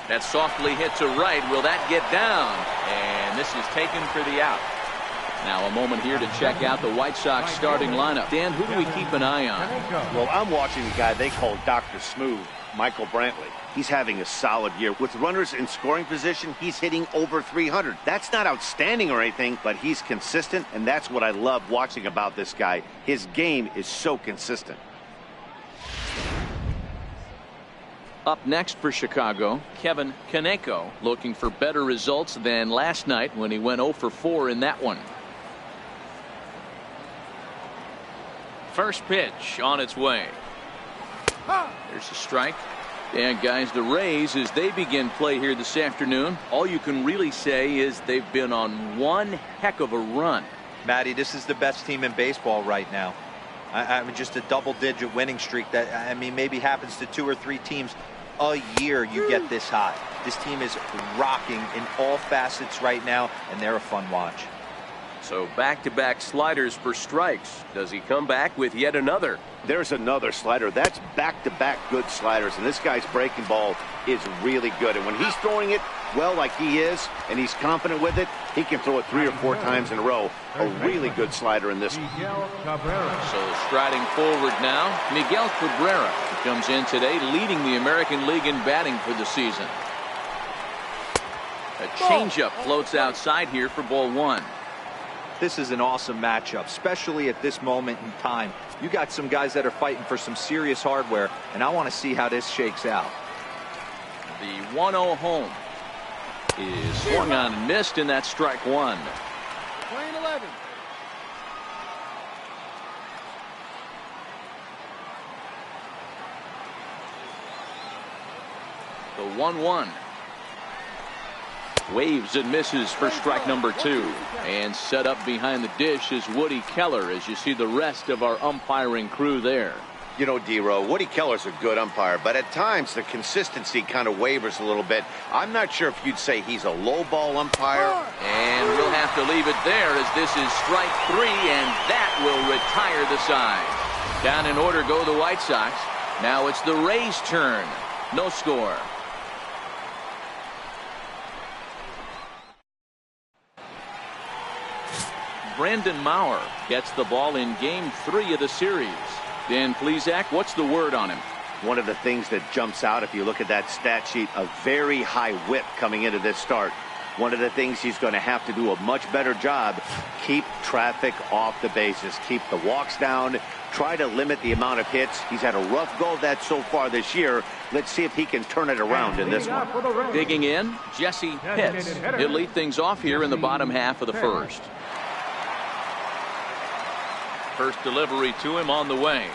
That softly hit to right. Will that get down? And this is taken for the out. Now a moment here to check out the White Sox starting lineup. Dan, who do we keep an eye on? Well, I'm watching the guy they call Dr. Smooth, Michael Brantley. He's having a solid year. With runners in scoring position, he's hitting over 300. That's not outstanding or anything, but he's consistent, and that's what I love watching about this guy. His game is so consistent. Up next for Chicago, Kevin Kaneko, looking for better results than last night when he went 0 for 4 in that one. First pitch on its way. There's a strike. And guys, the Rays, as they begin play here this afternoon, all you can really say is they've been on one heck of a run. Matty, this is the best team in baseball right now. I mean, just a double-digit winning streak that, I mean, maybe happens to 2 or 3 teams a year. You get this hot. This team is rocking in all facets right now, and they're a fun watch. So back-to-back sliders for strikes. Does he come back with yet another? There's another slider. That's back-to-back good sliders, and this guy's breaking ball is really good. And when he's throwing it well like he is, and he's confident with it, he can throw it 3 or 4 times in a row. A really good slider in this one. So striding forward now, Miguel Cabrera comes in today leading the American League in batting for the season. A changeup floats outside here for ball 1. This is an awesome matchup, especially at this moment in time. You got some guys that are fighting for some serious hardware, and I want to see how this shakes out. The 1-0 home is swung on and missed, and that's strike 1. Playing 11. The 1-1. Waves and misses for strike number 2. And set up behind the dish is Woody Keller, as you see the rest of our umpiring crew there. You know, D-Row, Woody Keller's a good umpire, but at times the consistency kind of wavers a little bit. I'm not sure if you'd say he's a low ball umpire. And we'll have to leave it there, as this is strike 3, and that will retire the side. Down in order go the White Sox. Now it's the Rays' turn. No score. Brandon Maurer gets the ball in game 3 of the series. Dan Plesac, what's the word on him? One of the things that jumps out if you look at that stat sheet, a very high whip coming into this start. One of the things he's going to have to do a much better job, keep traffic off the bases, keep the walks down, try to limit the amount of hits. He's had a rough go of that so far this year. Let's see if he can turn it around in this one. Digging in, Jesse Pitts. He'll lead things off here in the bottom half of the first. First delivery to him on the way.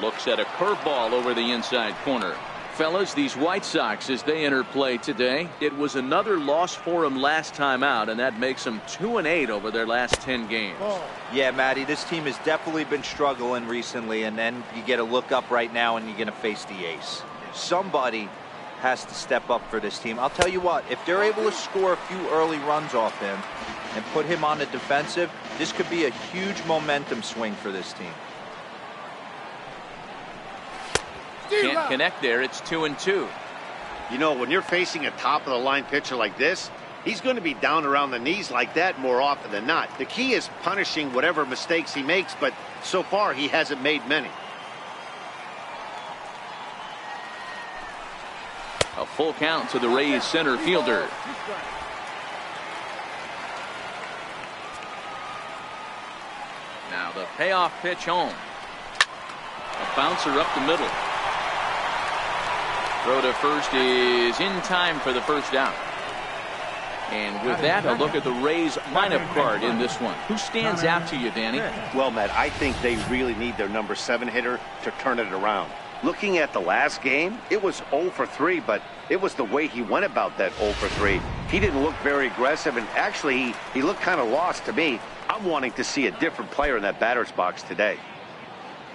Looks at a curveball over the inside corner. Fellas, these White Sox, as they enter play today, it was another loss for them last time out, and that makes them 2-8 over their last 10 games. Yeah, Matty, this team has definitely been struggling recently, and then you get a look up right now and you're going to face the ace. Somebody has to step up for this team. I'll tell you what, if they're able to score a few early runs off him and put him on the defensive, this could be a huge momentum swing for this team. Can't connect there. It's 2-2. You know, when you're facing a top-of-the-line pitcher like this, he's going to be down around the knees like that more often than not. The key is punishing whatever mistakes he makes, but so far he hasn't made many. A full count to the Rays center fielder. Now the payoff pitch home. A bouncer up the middle. Throw to first is in time for the first out. And with that, a look at the Rays lineup card in this one. Who stands out to you, Danny? Well, Matt, I think they really need their number 7 hitter to turn it around. Looking at the last game, it was 0 for 3, but it was the way he went about that 0 for 3. He didn't look very aggressive, and actually, he looked kind of lost to me. I'm wanting to see a different player in that batter's box today.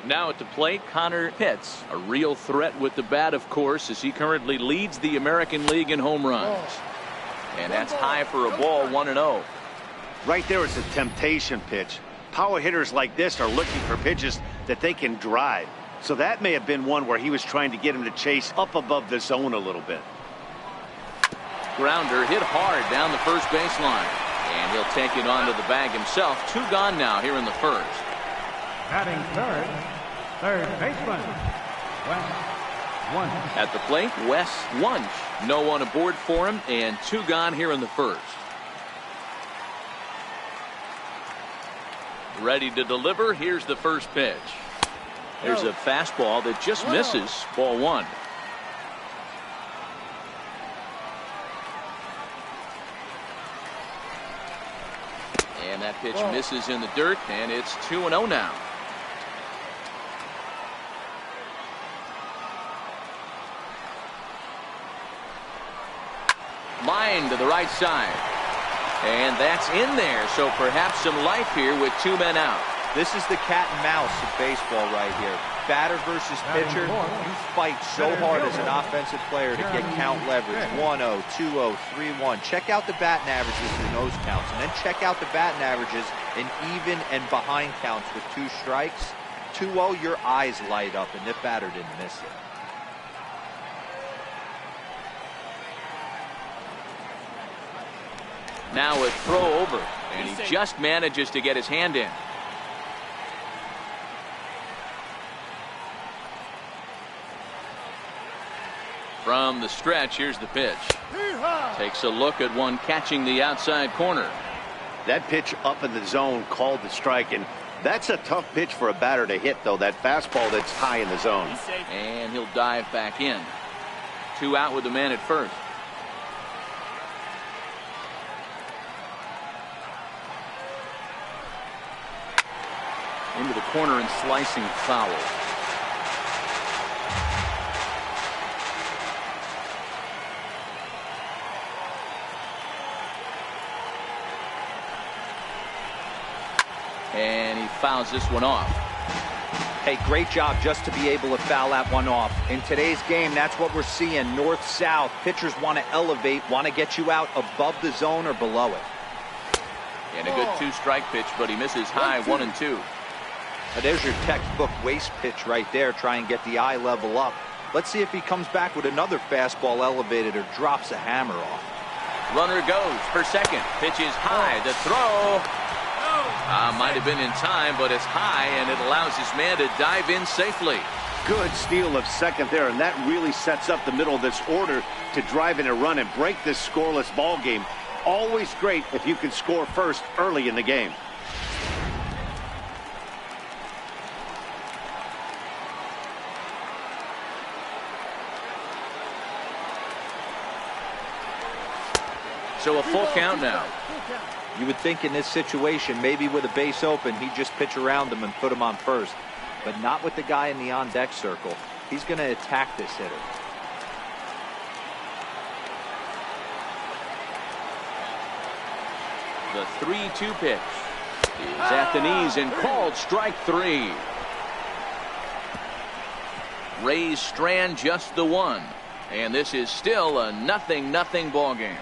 Now at the plate, Connor Pitts, a real threat with the bat, of course, as he currently leads the American League in home runs. And that's high for a ball, 1-0. Right there is a temptation pitch. Power hitters like this are looking for pitches that they can drive. So that may have been one where he was trying to get him to chase up above the zone a little bit. grounder hit hard down the first baseline. And he'll take it onto the bag himself. 2 gone now here in the first. Batting third baseman, Wes Wunsch. At the plate, Wes Wunsch. No one aboard for him, and 2 gone here in the first. Ready to deliver. Here's the first pitch. There's a fastball that just misses. Ball 1. And that pitch misses in the dirt, and it's 2-0 now. Line to the right side. And that's in there, so perhaps some life here with 2 men out. This is the cat and mouse of baseball right here. Batter versus pitcher. You fight so hard as an offensive player to get count leverage. 1-0, 2-0, 3-1. Check out the batting averages in those counts, and then check out the batting averages in even and behind counts with 2 strikes. 2-0, your eyes light up, and the batter didn't miss it. Now a throw over, and he just manages to get his hand in. From the stretch, here's the pitch. Takes a look at one catching the outside corner. That pitch up in the zone called the strike, and that's a tough pitch for a batter to hit, though. That fastball that's high in the zone. And he'll dive back in. 2 out with the man at first. Into the corner and slicing foul. And he fouls this one off. Hey, great job just to be able to foul that one off. In today's game, that's what we're seeing. North-south. Pitchers want to elevate, want to get you out above the zone or below it. And a good 2-strike pitch, but he misses high 1 and 2. Now there's your textbook waste pitch right there. Try and get the eye level up. Let's see if he comes back with another fastball elevated or drops a hammer off. Runner goes for second. Pitch is high. The throw. Might have been in time, but it's high, and it allows his man to dive in safely. Good steal of second there, and that really sets up the middle of this order to drive in a run and break this scoreless ball game. Always great if you can score first early in the game. So a full count now. You would think in this situation, maybe with a base open, he'd just pitch around him and put him on first. But not with the guy in the on-deck circle. He's going to attack this hitter. The 3-2 pitch is at the knees and called strike 3. Rays strand just the 1. And this is still a 0-0 ball game.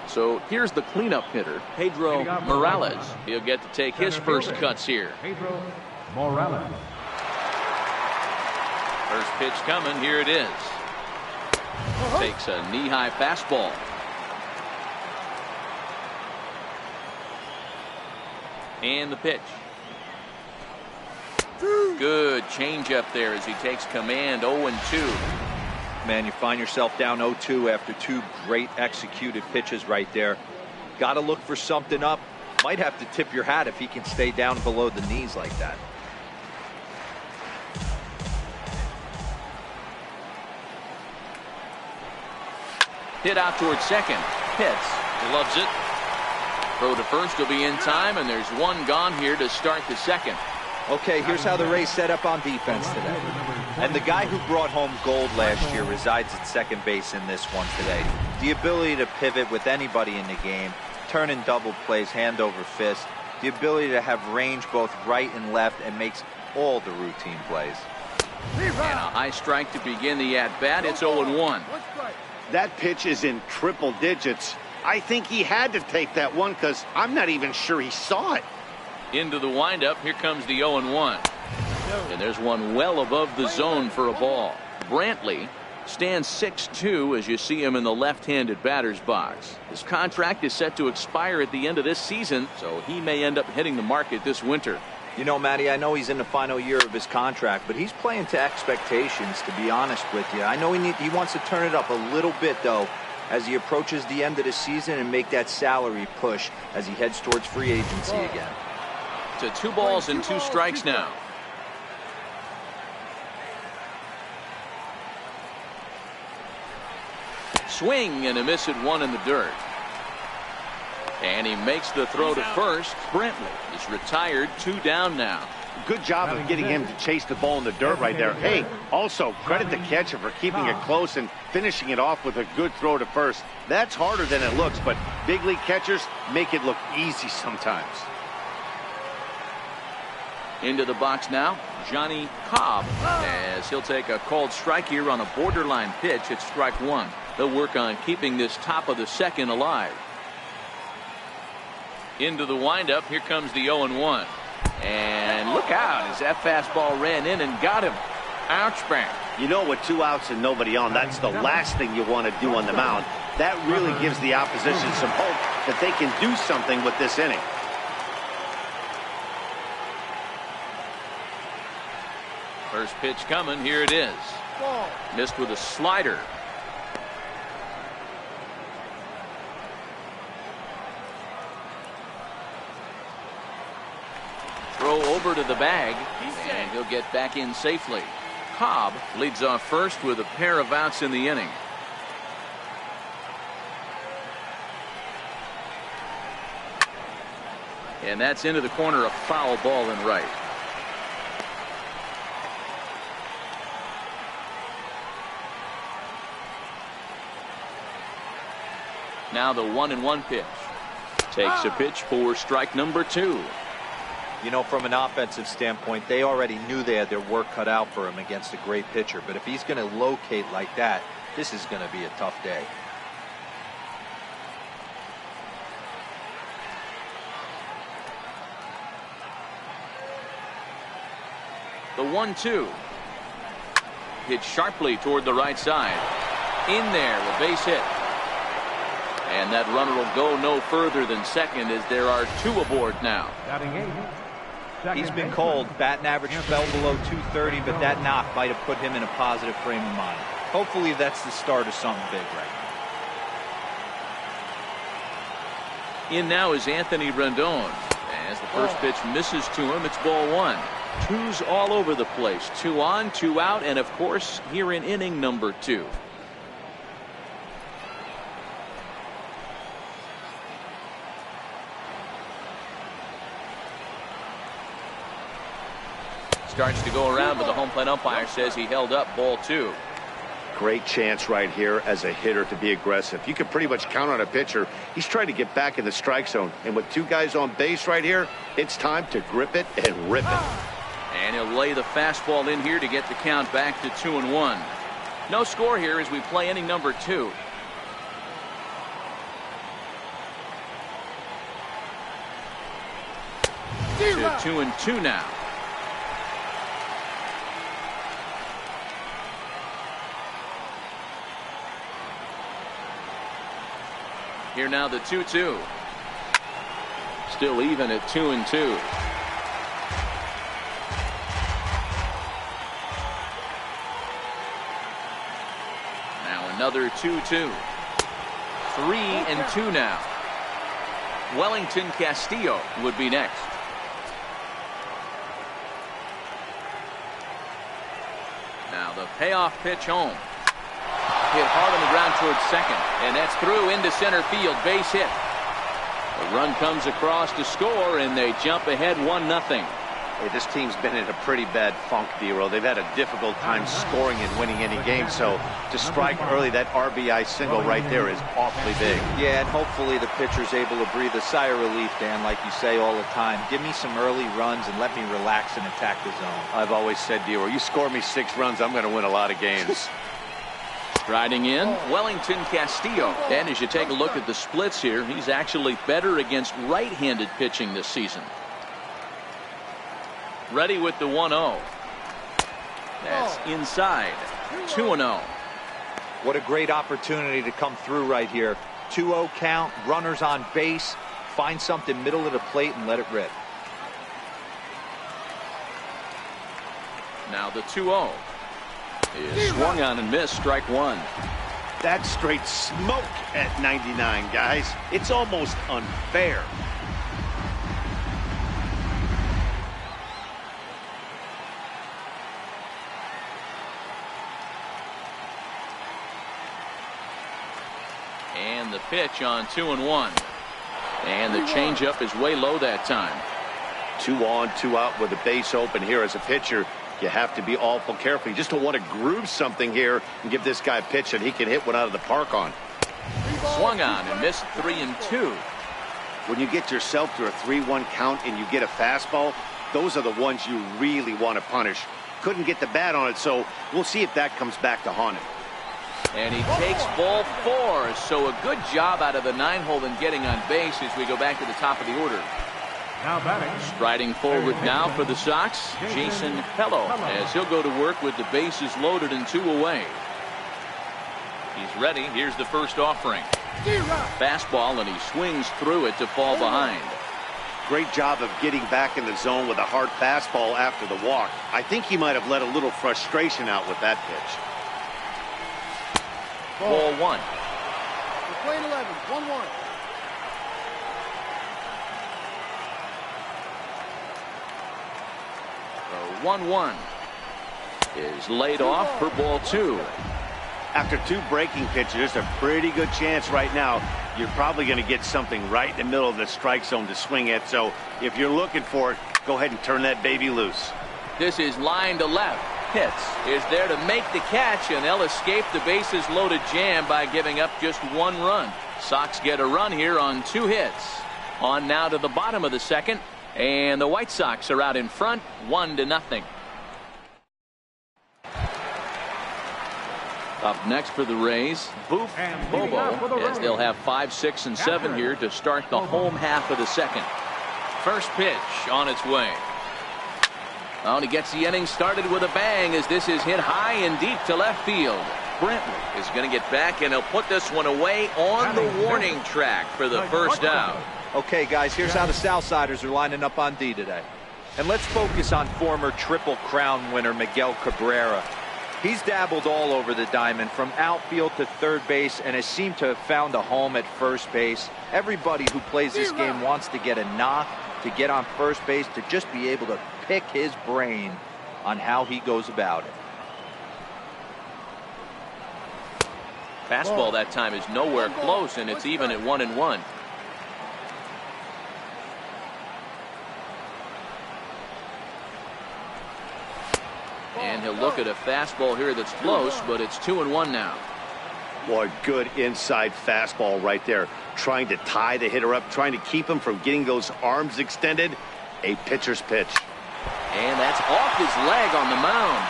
So here's the cleanup hitter, Pedro Morales. He'll get to take his first cuts here. Pedro Morales. First pitch coming. Here it is. Takes a knee-high fastball. And the pitch. Good changeup there as he takes command. 0-2. Man, you find yourself down 0-2 after 2 great executed pitches right there. Got to look for something up. Might have to tip your hat if he can stay down below the knees like that. Hit out towards second. Hits. Loves it. Throw to first will be in time, and there's 1 gone here to start the second. Okay, here's how the Rays set up on defense today. And the guy who brought home gold last year resides at second base in this one today. The ability to pivot with anybody in the game, turn in double plays, hand over fist. The ability to have range both right and left and makes all the routine plays. And a high strike to begin the at-bat. It's 0-1. That pitch is in triple digits. I think he had to take that one because I'm not even sure he saw it. Into the windup. Here comes the 0-1. And there's one well above the zone for a ball. Brantley stands 6'2" as you see him in the left-handed batter's box. His contract is set to expire at the end of this season, so he may end up hitting the market this winter. You know, Matty, I know he's in the final year of his contract, but he's playing to expectations, to be honest with you. I know he wants to turn it up a little bit, though, as he approaches the end of the season and make that salary push as he heads towards free agency again. To 2 balls and 2 strikes now. Swing and a miss at 1 in the dirt. And he makes the throw to first. Brantley is retired, 2 down now. Good job of getting him to chase the ball in the dirt right there. Hey, also credit the catcher for keeping it close and finishing it off with a good throw to first. That's harder than it looks, but big league catchers make it look easy sometimes. Into the box now, Johnny Cobb, as he'll take a called strike here on a borderline pitch at strike 1. They'll work on keeping this top of the second alive. Into the windup. Here comes the 0-1. And look out as that fastball ran in and got him. Ouch bang. You know, with 2 outs and nobody on, that's the last thing you want to do on the mound. That really gives the opposition some hope that they can do something with this inning. First pitch coming. Here it is. Missed with a slider. Throw over to the bag, and he'll get back in safely. Cobb leads off first with a pair of outs in the inning. And that's into the corner, a foul ball in right. Now the 1-1 pitch. Takes a pitch for strike number 2. You know, from an offensive standpoint, they already knew they had their work cut out for him against a great pitcher. But if he's going to locate like that, this is going to be a tough day. The 1-2. Hit sharply toward the right side. In there, the base hit. And that runner will go no further than second as there are 2 aboard now. He's been cold. Batting average fell below 230, but that knock might have put him in a positive frame of mind. Hopefully that's the start of something big right now. In now is Anthony Rendon. As the first pitch misses to him, it's ball 1. 2's all over the place. 2 on, 2 out, and of course here in inning number 2. Starts to go around, but the home plate umpire says he held up ball 2. Great chance right here as a hitter to be aggressive. You can pretty much count on a pitcher. He's trying to get back in the strike zone. And with 2 guys on base right here, it's time to grip it and rip it. And he'll lay the fastball in here to get the count back to 2-1. No score here as we play inning number 2. To 2-2 now. Here now the 2-2. Still even at 2-2. Now another 2-2. 3-2 now. Wellington Castillo would be next. Now the payoff pitch home. Hit hard on the ground towards second, and that's through into center field. Base hit. A run comes across to score, and they jump ahead 1-0. Hey, this team's been in a pretty bad funk, D-Roll. They've had a difficult time scoring and winning any game, so to strike early, that RBI single right there is awfully big. Yeah, and hopefully the pitcher's able to breathe a sigh of relief, Dan, like you say all the time. Give me some early runs and let me relax and attack the zone. I've always said, D-Roll, you score me 6 runs, I'm going to win a lot of games. Riding in, Wellington Castillo. And as you take a look at the splits here, he's actually better against right-handed pitching this season. Ready with the 1-0. That's inside. 2-0. What a great opportunity to come through right here. 2-0 count, runners on base. Find something middle of the plate and let it rip. Now the 2-0 is swung on and missed. Strike one. That's straight smoke at 99, guys. It's almost unfair. And the pitch on 2-1. And the changeup is way low that time. 2 on, 2 out with the base open here. As a pitcher, you have to be awful careful. You just don't want to groove something here and give this guy a pitch that he can hit one out of the park on. Swung on and missed 3-2. When you get yourself to a 3-1 count and you get a fastball, those are the ones you really want to punish. Couldn't get the bat on it, so we'll see if that comes back to haunt him. And he takes ball 4. So a good job out of the 9-hole in getting on base as we go back to the top of the order. Now batting. Striding forward now for the Sox, Jason Hello, as he'll go to work with the bases loaded and 2 away. He's ready. Here's the first offering. Fastball, and he swings through it to fall behind. Great job of getting back in the zone with a hard fastball after the walk. I think he might have let a little frustration out with that pitch. Ball 1. We're playing 11, 1-1. The 1-1 is laid off for ball 2. After 2 breaking pitches, there's a pretty good chance right now you're probably going to get something right in the middle of the strike zone to swing at. So if you're looking for it, go ahead and turn that baby loose. This is line to left. Pitts is there to make the catch, and they'll escape the bases loaded jam by giving up just 1 run. Sox get a run here on 2 hits. On now to the bottom of the second, and the White Sox are out in front 1-0. Up next for the Rays, Boof Bobo, as they'll have 5, 6, and 7 here to start the home half of the second. First pitch on its way. Oh, and he gets the inning started with a bang as this is hit high and deep to left field. Brentley is going to get back, and he'll put this one away on the warning track for the first out. Okay, guys, here's how the Southsiders are lining up on D today. And let's focus on former Triple Crown winner Miguel Cabrera. He's dabbled all over the diamond, from outfield to third base, and has seemed to have found a home at first base. Everybody who plays this game wants to get a knock, to get on first base, to just be able to pick his brain on how he goes about it. Fastball that time is nowhere close, and it's even at 1-1. And he'll look at a fastball here that's close, but it's 2-1 now. Boy, good inside fastball right there. Trying to tie the hitter up, trying to keep him from getting those arms extended. A pitcher's pitch. And that's off his leg on the mound.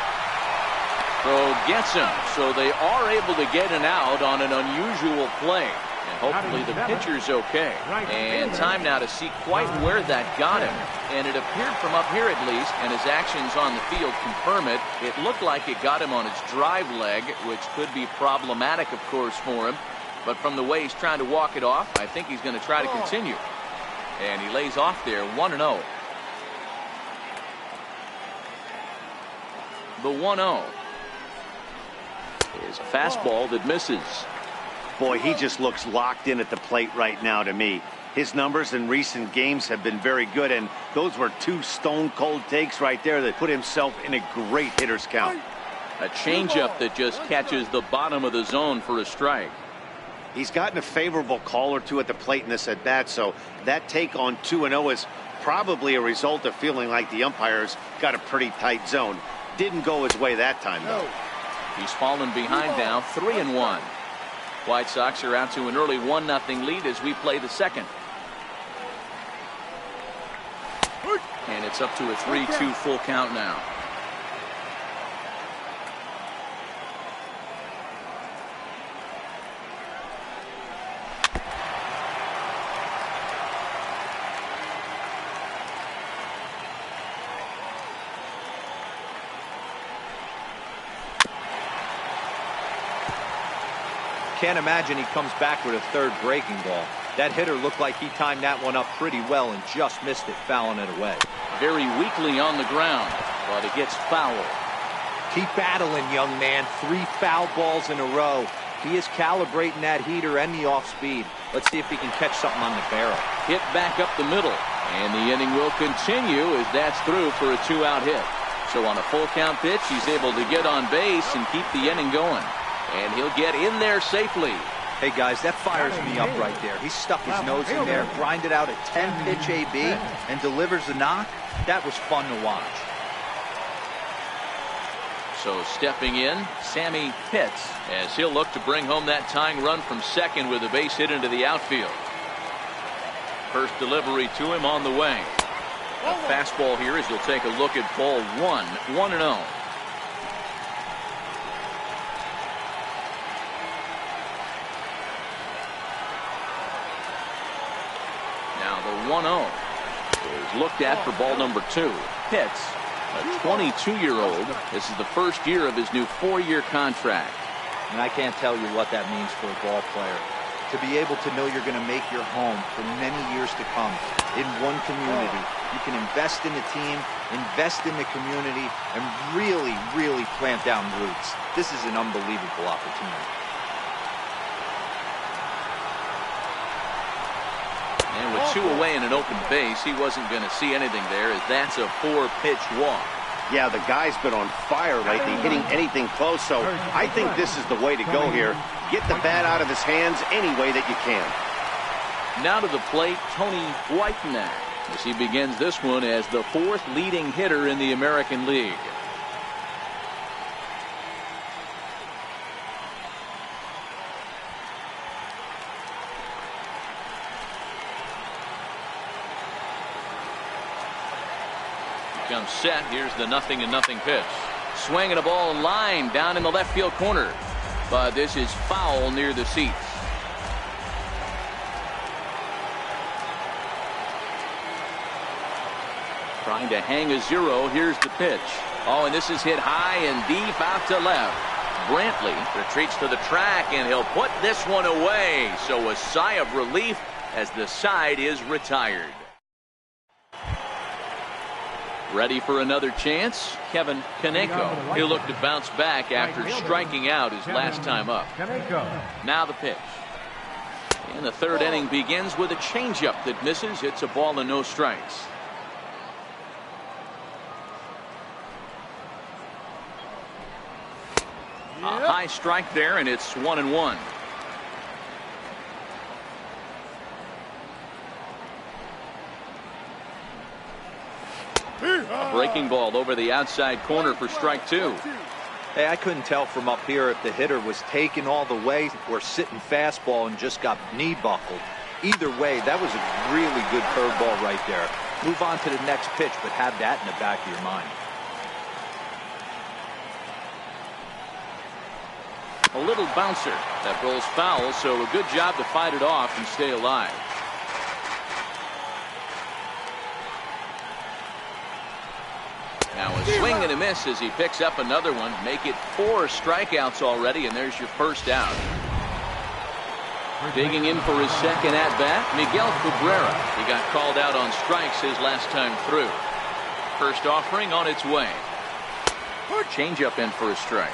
Throw gets him, so they are able to get an out on an unusual play. And hopefully the pitcher's okay. And time now to see quite where that got him. And it appeared from up here at least, and his actions on the field confirm it. It looked like it got him on his drive leg, which could be problematic, of course, for him. But from the way he's trying to walk it off, I think he's going to try to continue. And he lays off there, 1-0. The 1-0 is a fastball that misses. Boy, he just looks locked in at the plate right now to me. His numbers in recent games have been very good, and those were 2 stone-cold takes right there that put himself in a great hitter's count. A changeup that just catches the bottom of the zone for a strike. He's gotten a favorable call or 2 at the plate in this at-bat, so that take on 2-0 is probably a result of feeling like the umpires got a pretty tight zone. Didn't go his way that time, though. He's fallen behind now, 3-1. White Sox are out to an early 1-0 lead as we play the second. And it's up to a 3-2 full count now. Can't imagine he comes back with a third breaking ball. That hitter looked like he timed that one up pretty well and just missed it, fouling it away. Very weakly on the ground, but it gets fouled. Keep battling, young man. 3 foul balls in a row. He is calibrating that heater and the off speed. Let's see if he can catch something on the barrel. Hit back up the middle, and the inning will continue as that's through for a 2-out hit. So on a full count pitch, he's able to get on base and keep the inning going. And he'll get in there safely. Hey guys, that fires me up right there. He stuck his nose in there, grinded out a 10-pitch AB, and delivers the knock. That was fun to watch. So stepping in, Sammy Pitts, as he'll look to bring home that tying run from second with a base hit into the outfield. First delivery to him on the way. A fastball here as he'll take a look at ball 1, 1-0. Now the 1-0 is looked at for ball number 2. Pitts, a 22-year-old. This is the first year of his new 4-year contract. And I can't tell you what that means for a ball player. To be able to know you're going to make your home for many years to come in one community. You can invest in the team, invest in the community, and really, really plant down roots. This is an unbelievable opportunity. And with 2 away and an open base, he wasn't going to see anything there, as that's a 4-pitch walk. Yeah, the guy's been on fire lately, hitting anything close, so I think this is the way to go here. Get the bat out of his hands any way that you can. Now to the plate, Tony Whitenack, as he begins this one as the 4th leading hitter in the American League. Comes set. Here's the 0-0 pitch. Swinging a ball line down in the left field corner, but this is foul near the seats. Trying to hang a 0. Here's the pitch. Oh, and this is hit high and deep out to left. Brantley retreats to the track, and he'll put this one away. So a sigh of relief as the side is retired. Ready for another chance? Kevin Kaneko. He'll look to bounce back after striking out his last time up. Now the pitch. And the 3rd inning begins with a changeup that misses. It's a ball and no strikes. A high strike there, and it's 1-1. A breaking ball over the outside corner for strike 2. Hey, I couldn't tell from up here if the hitter was taken all the way or sitting fastball and just got knee buckled. Either way, that was a really good curveball right there. Move on to the next pitch, but have that in the back of your mind. A little bouncer that rolls foul, so a good job to fight it off and stay alive. Now a swing and a miss as he picks up another one. Make it 4 strikeouts already, and there's your first out. Digging in for his second at-bat, Miguel Cabrera. He got called out on strikes his last time through. First offering on its way. Changeup in for a strike.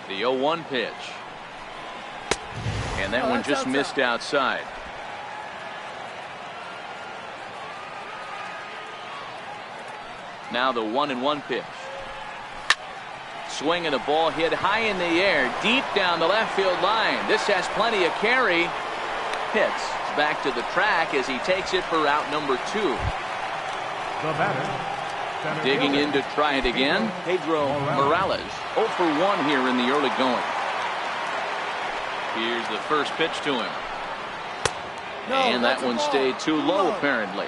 The 0-1 pitch. And that one just missed outside. Now the 1-1 pitch. Swing and a ball hit high in the air, deep down the left field line. This has plenty of carry. Pitts back to the track as he takes it for out number 2. The batter, digging in to try it again, Pedro Morales. 0 for 1 here in the early going. Here's the first pitch to him. And that one stayed too low apparently.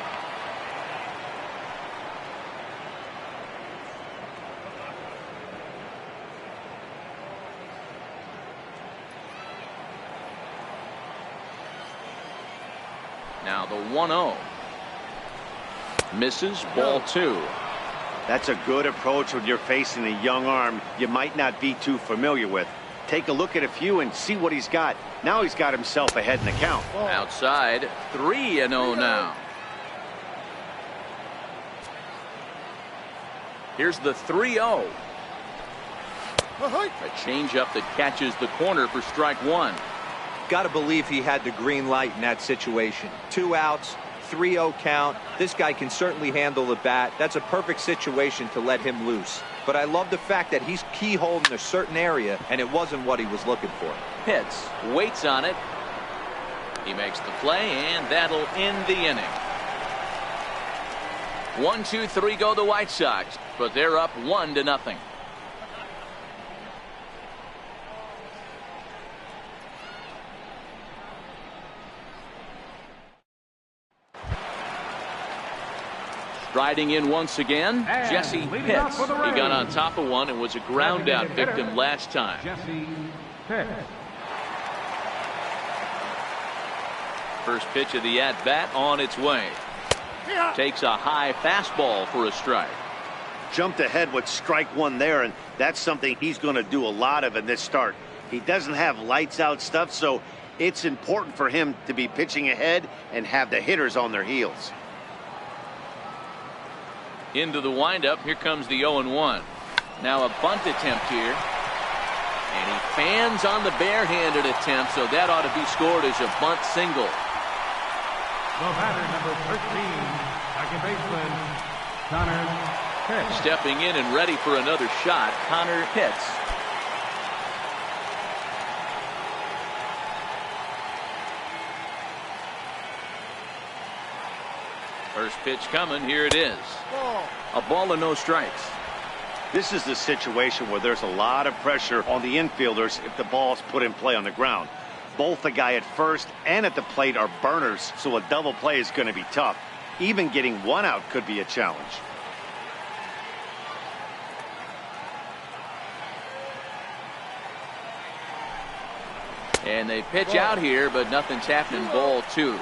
Now the 1-0. Misses, ball 2. That's a good approach when you're facing a young arm you might not be too familiar with. Take a look at a few and see what he's got. Now he's got himself ahead in the count. Outside, 3-0 now. Here's the 3-0. A changeup that catches the corner for strike one. Got to believe he had the green light in that situation. 2 outs, 3-0 count. This guy can certainly handle the bat. That's a perfect situation to let him loose. But I love the fact that he's keyholed in a certain area, and it wasn't what he was looking for. Hits, waits on it. He makes the play, and that'll end the inning. 1, 2, 3 go the White Sox, but they're up 1-0. Striding in once again, And Jesse Pitts. He got on top of one and was a ground out victim last time. Jesse Pitts. First pitch of the at-bat on its way. Takes a high fastball for a strike. Jumped ahead with strike one there, and that's something he's going to do a lot of in this start. He doesn't have lights out stuff, so it's important for him to be pitching ahead and have the hitters on their heels. Into the windup. Here comes the 0-1. Now a bunt attempt here. And he fans on the barehanded attempt, so that ought to be scored as a bunt single. The batter, number 13, second baseman, Connor Pitts. Stepping in and ready for another shot, Connor Pitts. First pitch coming. Here it is. A ball and no strikes. This is the situation where there's a lot of pressure on the infielders if the ball's put in play on the ground. Both the guy at first and at the plate are burners, so a double play is going to be tough. Even getting one out could be a challenge. And they pitch out here, but nothing's happening. Ball 2.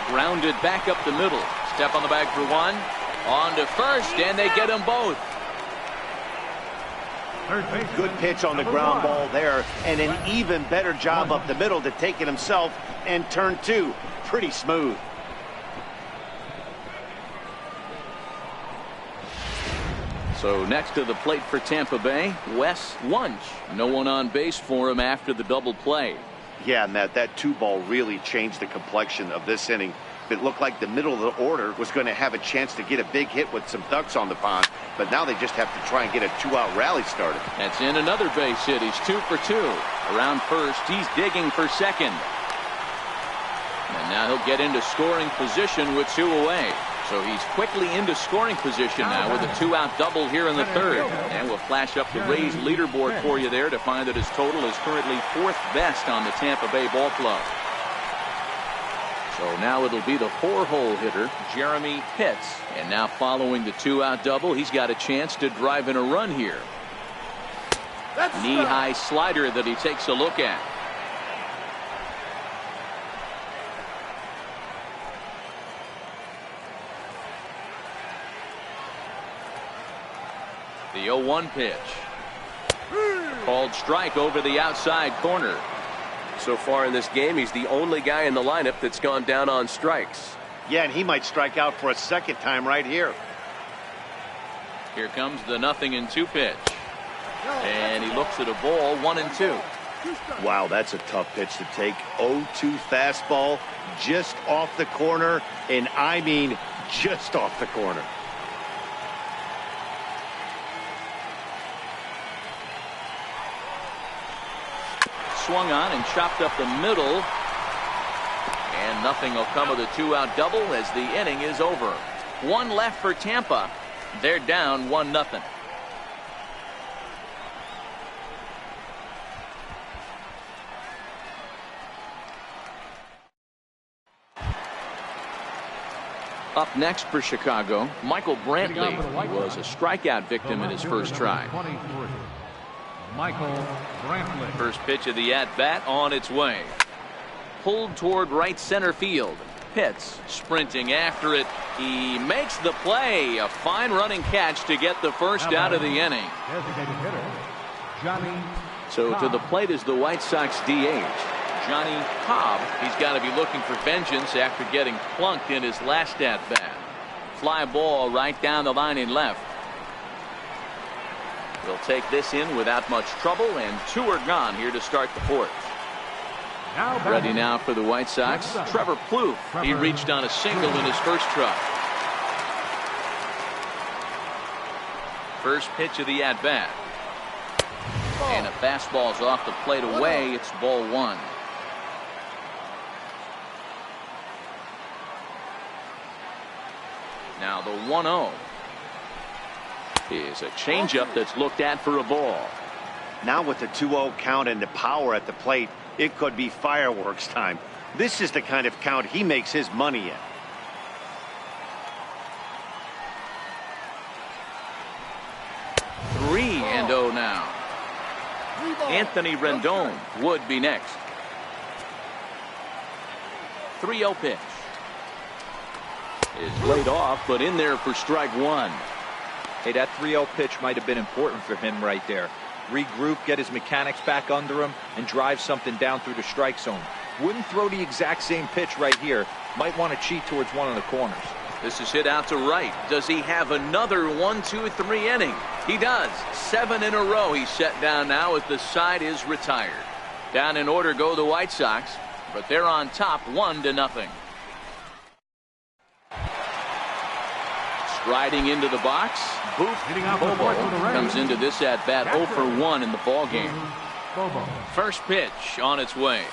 Grounded back up the middle. Step on the bag for one. On to first, and they get them both. Good pitch on the ground ball there, and an even better job up the middle to take it himself, and turn 2. Pretty smooth. So next to the plate for Tampa Bay, Wes Wunsch. No one on base for him after the double play. Yeah, Matt, that 2-ball really changed the complexion of this inning. It looked like the middle of the order was going to have a chance to get a big hit with some ducks on the pond, but now they just have to try and get a 2-out rally started. That's in another base hit. He's 2 for 2. Around first, he's digging for second. And now he'll get into scoring position with 2 away. So he's quickly into scoring position now with a 2-out double here in the third. And we'll flash up the Rays leaderboard for you there to find that his total is currently 4th best on the Tampa Bay ball club. So now it'll be the 4-hole hitter, Jeremy Pitts. And now following the 2-out double, he's got a chance to drive in a run here. Knee-high slider that he takes a look at. The 0-1 pitch. Called strike over the outside corner. So far in this game, he's the only guy in the lineup that's gone down on strikes. Yeah, and he might strike out for a second time right here. Here comes the 0-2 pitch. And he looks at a ball, 1-2. Wow, that's a tough pitch to take. 0-2 fastball just off the corner, and I mean just off the corner. Swung on and chopped up the middle. And nothing will come of the 2-out double as the inning is over. 1 left for Tampa. They're down 1-0. Up next for Chicago, Michael Brantley was a strikeout victim in his first try. Michael Brantley. First pitch of the at-bat on its way. Pulled toward right center field. Pitts sprinting after it. He makes the play. A fine running catch to get the first out of the inning. Designated hitter, Johnny. So to the plate is the White Sox DH, Johnny Cobb. He's got to be looking for vengeance after getting plunked in his last at-bat. Fly ball right down the line in left. They'll take this in without much trouble, and 2 are gone here to start the 4th. Ready now for the White Sox, Trevor Plouffe. He reached on a single in his first try. First pitch of the at-bat. And a fastball's off the plate away. It's ball 1. Now the 1-0 is a changeup that's looked at for a ball. Now with the 2-0 count and the power at the plate, it could be fireworks time. This is the kind of count he makes his money in. Three and 0 now. Anthony Rendon would be next. 3-0 pitch is laid off, but in there for strike 1. Hey, that 3-0 pitch might have been important for him right there. Regroup, get his mechanics back under him, and drive something down through the strike zone. Wouldn't throw the exact same pitch right here. Might want to cheat towards one of the corners. This is hit out to right. Does he have another 1, 2, 3 inning? He does. 7 in a row he's set down now as the side is retired. Down in order go the White Sox, but they're on top 1-0. Striding into the box, Booth Bobo comes into this at-bat 0 for 1 in the ball game. First pitch on its way,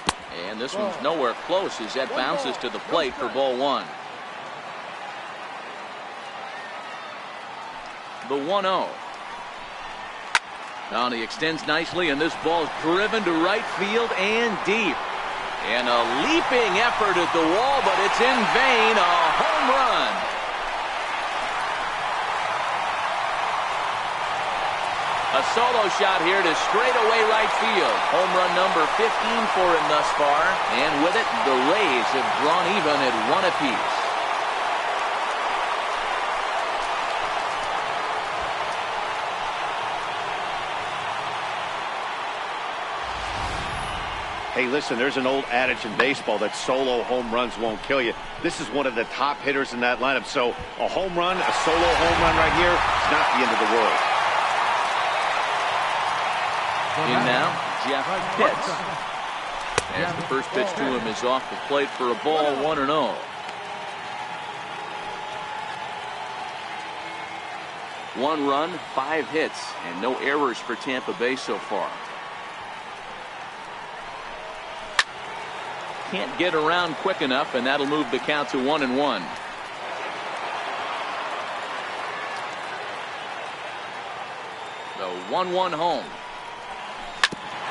and this one's nowhere close as that bounces to the plate for ball 1. The 1-0. Now he extends nicely, and this ball is driven to right field and deep. And a leaping effort at the wall, but it's in vain. A home run. A solo shot here to straightaway right field. Home run number 15 for him thus far. And with it, the Rays have drawn even at 1 apiece. Hey, listen, there's an old adage in baseball that solo home runs won't kill you. This is one of the top hitters in that lineup. So a home run, a solo home run right here, is not the end of the world. In now, Jeff Pitts. As the first pitch to him is off the plate for a ball, 1-0. One run, 5 hits, and no errors for Tampa Bay so far. Can't get around quick enough, and that'll move the count to 1-1. The 1-1 home.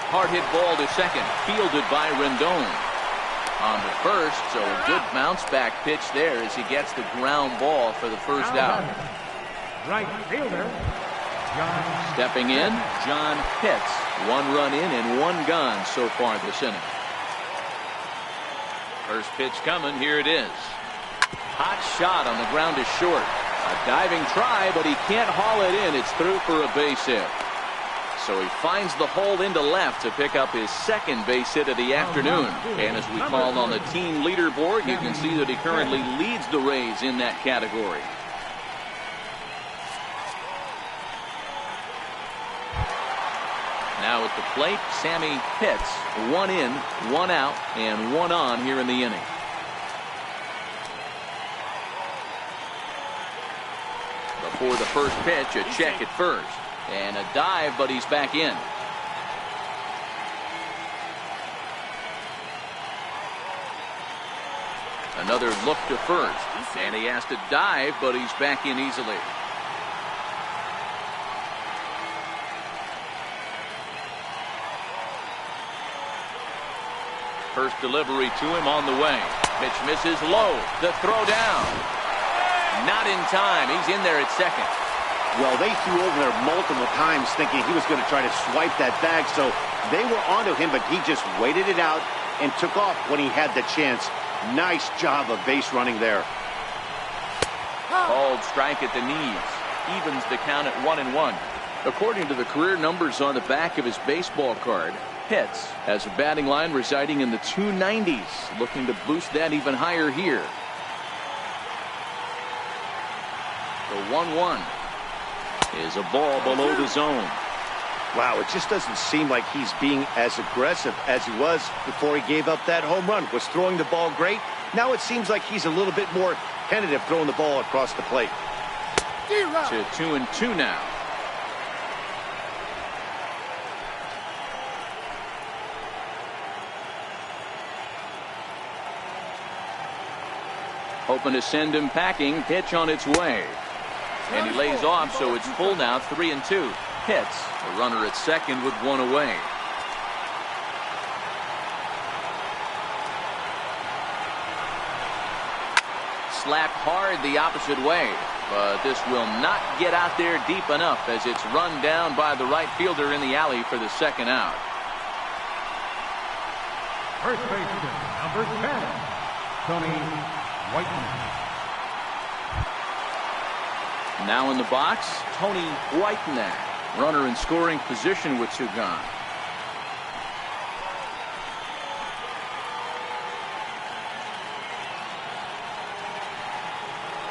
Hard hit ball to second, fielded by Rendon. On to first, so a good bounce back pitch there as he gets the ground ball for the first out. Right fielder, John. Stepping in, John Pitts. 1 run in and 1 gone so far this inning. First pitch coming, here it is. Hot shot on the ground is short. A diving try, but he can't haul it in. It's through for a base hit. So he finds the hole into left to pick up his second base hit of the afternoon. And as we call on the team leaderboard, you can see that he currently leads the Rays in that category. Now at the plate, Sammy Pitts. 1 in, 1 out, and 1 on here in the inning. Before the first pitch, a check at first. And a dive, but he's back in. Another look to first. And he has to dive, but he's back in easily. First delivery to him on the way. Pitch misses low. The throw down. Not in time. He's in there at second. Well, they threw over there multiple times thinking he was going to try to swipe that bag, so they were onto him, but he just waited it out and took off when he had the chance. Nice job of base running there. Called strike at the knees. Evens the count at 1-1. According to the career numbers on the back of his baseball card, Pitts has a batting line residing in the 290s, looking to boost that even higher here. The 1-1 is a ball below the zone. Wow, it just doesn't seem like he's being as aggressive as he was before he gave up that home run. Was throwing the ball great. Now it seems like he's a little bit more tentative throwing the ball across the plate. To 2-2 now. Hoping to send him packing. Pitch on its way. And he lays off, so it's full now, 3-2. Pitts, a runner at second with one away. Slapped hard the opposite way, but this will not get out there deep enough as it's run down by the right fielder in the alley for the second out. First baseman, number 10, Tony Whiteman. Now in the box, Tony Whiteman, runner in scoring position with two gone.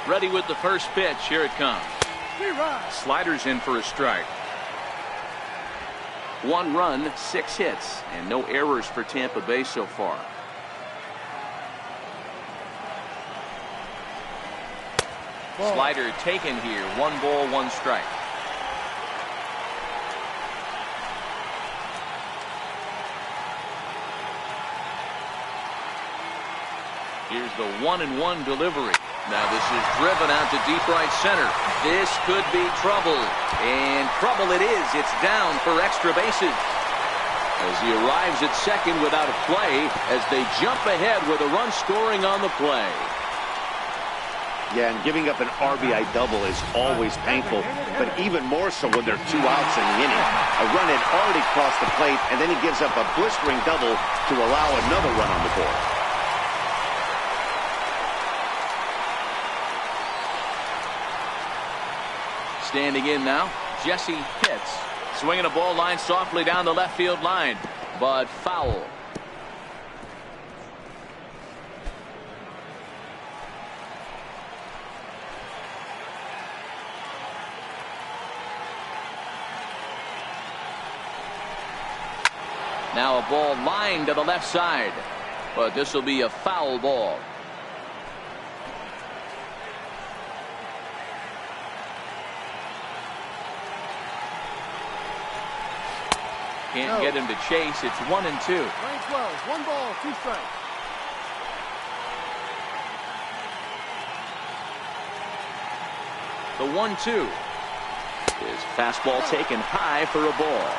Ready with the first pitch. Here it comes. Sliders in for a strike. 1 run, 6 hits, and no errors for Tampa Bay so far. Slider taken here. 1 ball, 1 strike. Here's the 1-1 delivery. Now this is driven out to deep right center. This could be trouble. And trouble it is. It's down for extra bases. As he arrives at second without a play as they jump ahead with a run scoring on the play. Yeah, and giving up an RBI double is always painful, but even more so when there are 2 outs in the inning. A run had already crossed the plate, and then he gives up a blistering double to allow another run on the board. Standing in now, Jesse Pitts. Swinging a ball line softly down the left field line, but foul. Now a ball lined to the left side, but this will be a foul ball. Can't get him to chase. It's 1-2. Line 12, 1 ball, 2 strikes. The 1-2 is fastball taken high for a ball.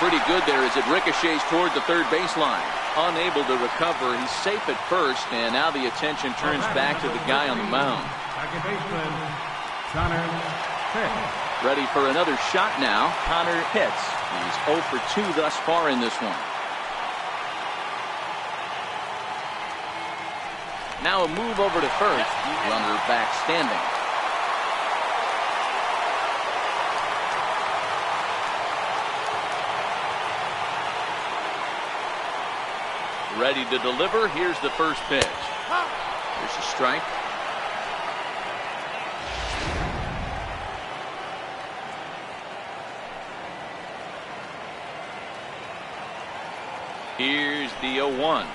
Pretty good there as it ricochets toward the third baseline. Unable to recover. He's safe at first, and now the attention turns back to the guy on the mound. Second baseman, Connor Pitts. Ready for another shot now, Connor Pitts. He's 0 for 2 thus far in this one. Now a move over to first. Runner back standing. Ready to deliver. Here's the first pitch. There's a strike. Here's the 0-1.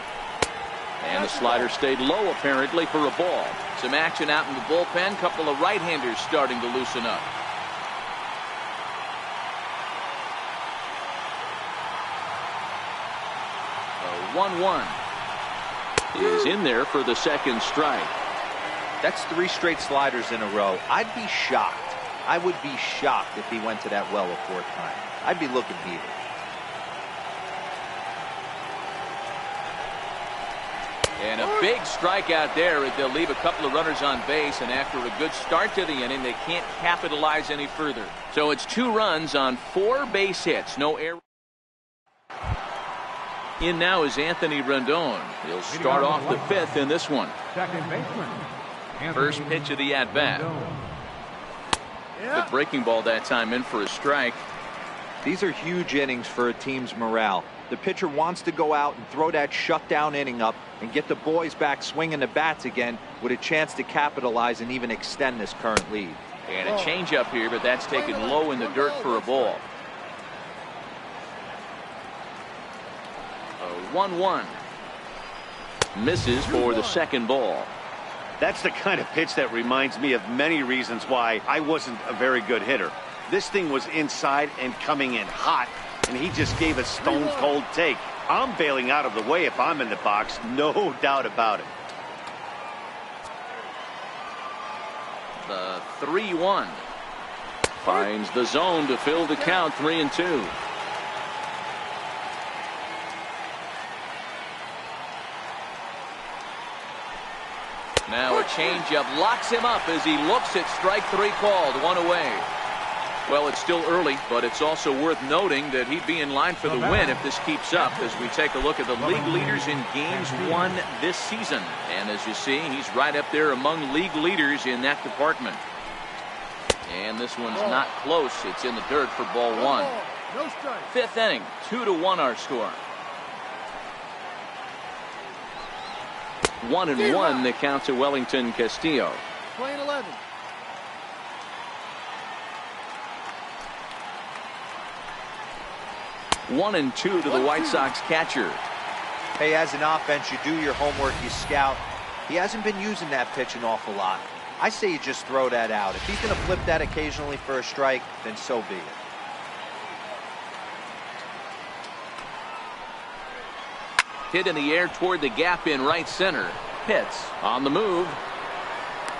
And the slider stayed low apparently for a ball. Some action out in the bullpen. Couple of right-handers starting to loosen up. A 1-1 is in there for the second strike. That's 3 straight sliders in a row. I'd be shocked. I would be shocked if he went to that well a 4th time. I'd be looking beat it. And a big strikeout there. They'll leave a couple of runners on base, and after a good start to the inning, they can't capitalize any further. So it's 2 runs on 4 base hits. No error. In now is Anthony Rendon. He'll start off the 5th in this one. Second baseman. First pitch of the at-bat. The breaking ball that time in for a strike. These are huge innings for a team's morale. The pitcher wants to go out and throw that shutdown inning up and get the boys back swinging the bats again with a chance to capitalize and even extend this current lead. And a changeup here, but that's taken low in the dirt for a ball. A 1-1. Misses for the second ball. That's the kind of pitch that reminds me of many reasons why I wasn't a very good hitter. This thing was inside and coming in hot, and he just gave a stone-cold take. I'm bailing out of the way if I'm in the box, no doubt about it. The 3-1. Finds the zone to fill the count, 3-2. Now a changeup locks him up as he looks at strike 3 called. 1 away. Well, it's still early, but it's also worth noting that he'd be in line for the win if this keeps up as we take a look at the league leaders in games won this season. And as you see, he's right up there among league leaders in that department. And this one's not close. It's in the dirt for ball 1. No strike. 5th inning, 2-1 our score. 1-1 the count to Wellington Castillo. Playing 11. One and 2 to the White Sox catcher. Hey, as an offense, you do your homework, you scout. He hasn't been using that pitch an awful lot. I say you just throw that out. If he's going to flip that occasionally for a strike, then so be it. Hit in the air toward the gap in right center. Pitts on the move.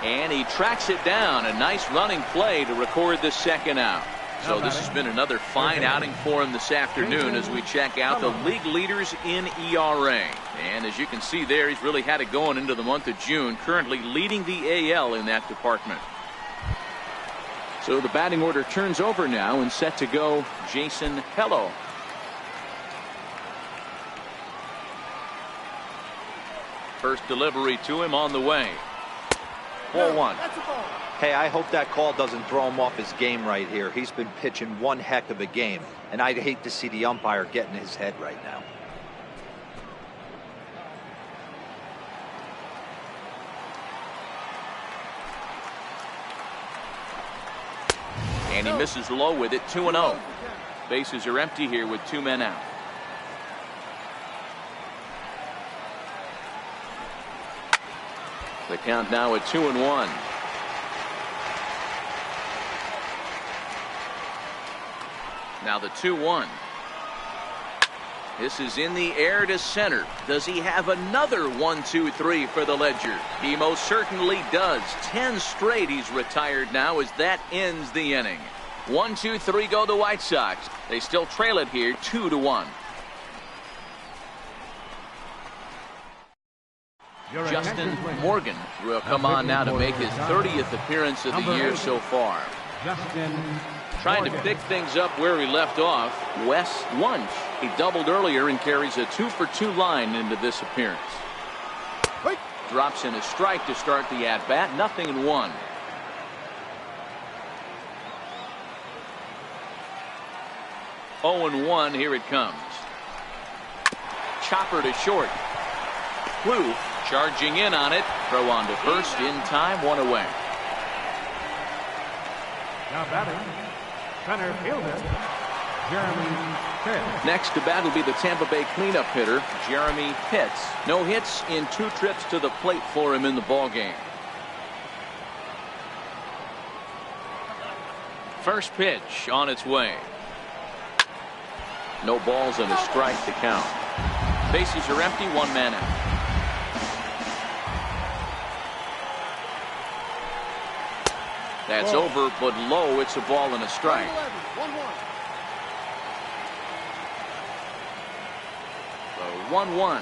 And he tracks it down. A nice running play to record the second out. So this has been another fine outing for him this afternoon as we check out the league leaders in ERA. And as you can see there, he's really had it going into the month of June, currently leading the AL in that department. So the batting order turns over now and set to go Jason Hello. First delivery to him on the way. 4-1. Hey, I hope that call doesn't throw him off his game right here. He's been pitching one heck of a game, and I'd hate to see the umpire get in his head right now. And he misses low with it. 2-0. Bases are empty here with 2 men out. The count now at 2-1. Now the 2-1. This is in the air to center. Does he have another 1-2-3 for the ledger? He most certainly does. 10 straight he's retired now as that ends the inning. 1-2-3 go the White Sox. They still trail it here 2-1. Justin Morgan will come on now to make his 30th appearance of the year so far. Trying to pick things up where he left off, Wes Wunsch. He doubled earlier and carries a 2-for-2 line into this appearance. Drops in a strike to start the at-bat. 0-1. Oh and 1. Here it comes. Chopper to short. Kloof charging in on it. Throw on to first in time. 1 away. Now batting, center fielder, Jeremy Pitts. Next to bat will be the Tampa Bay cleanup hitter, Jeremy Pitts. No hits in 2 trips to the plate for him in the ballgame. First pitch on its way. No balls and a strike to count. Bases are empty. 1 man out. That's over, but low. It's a ball and a strike. 1-1.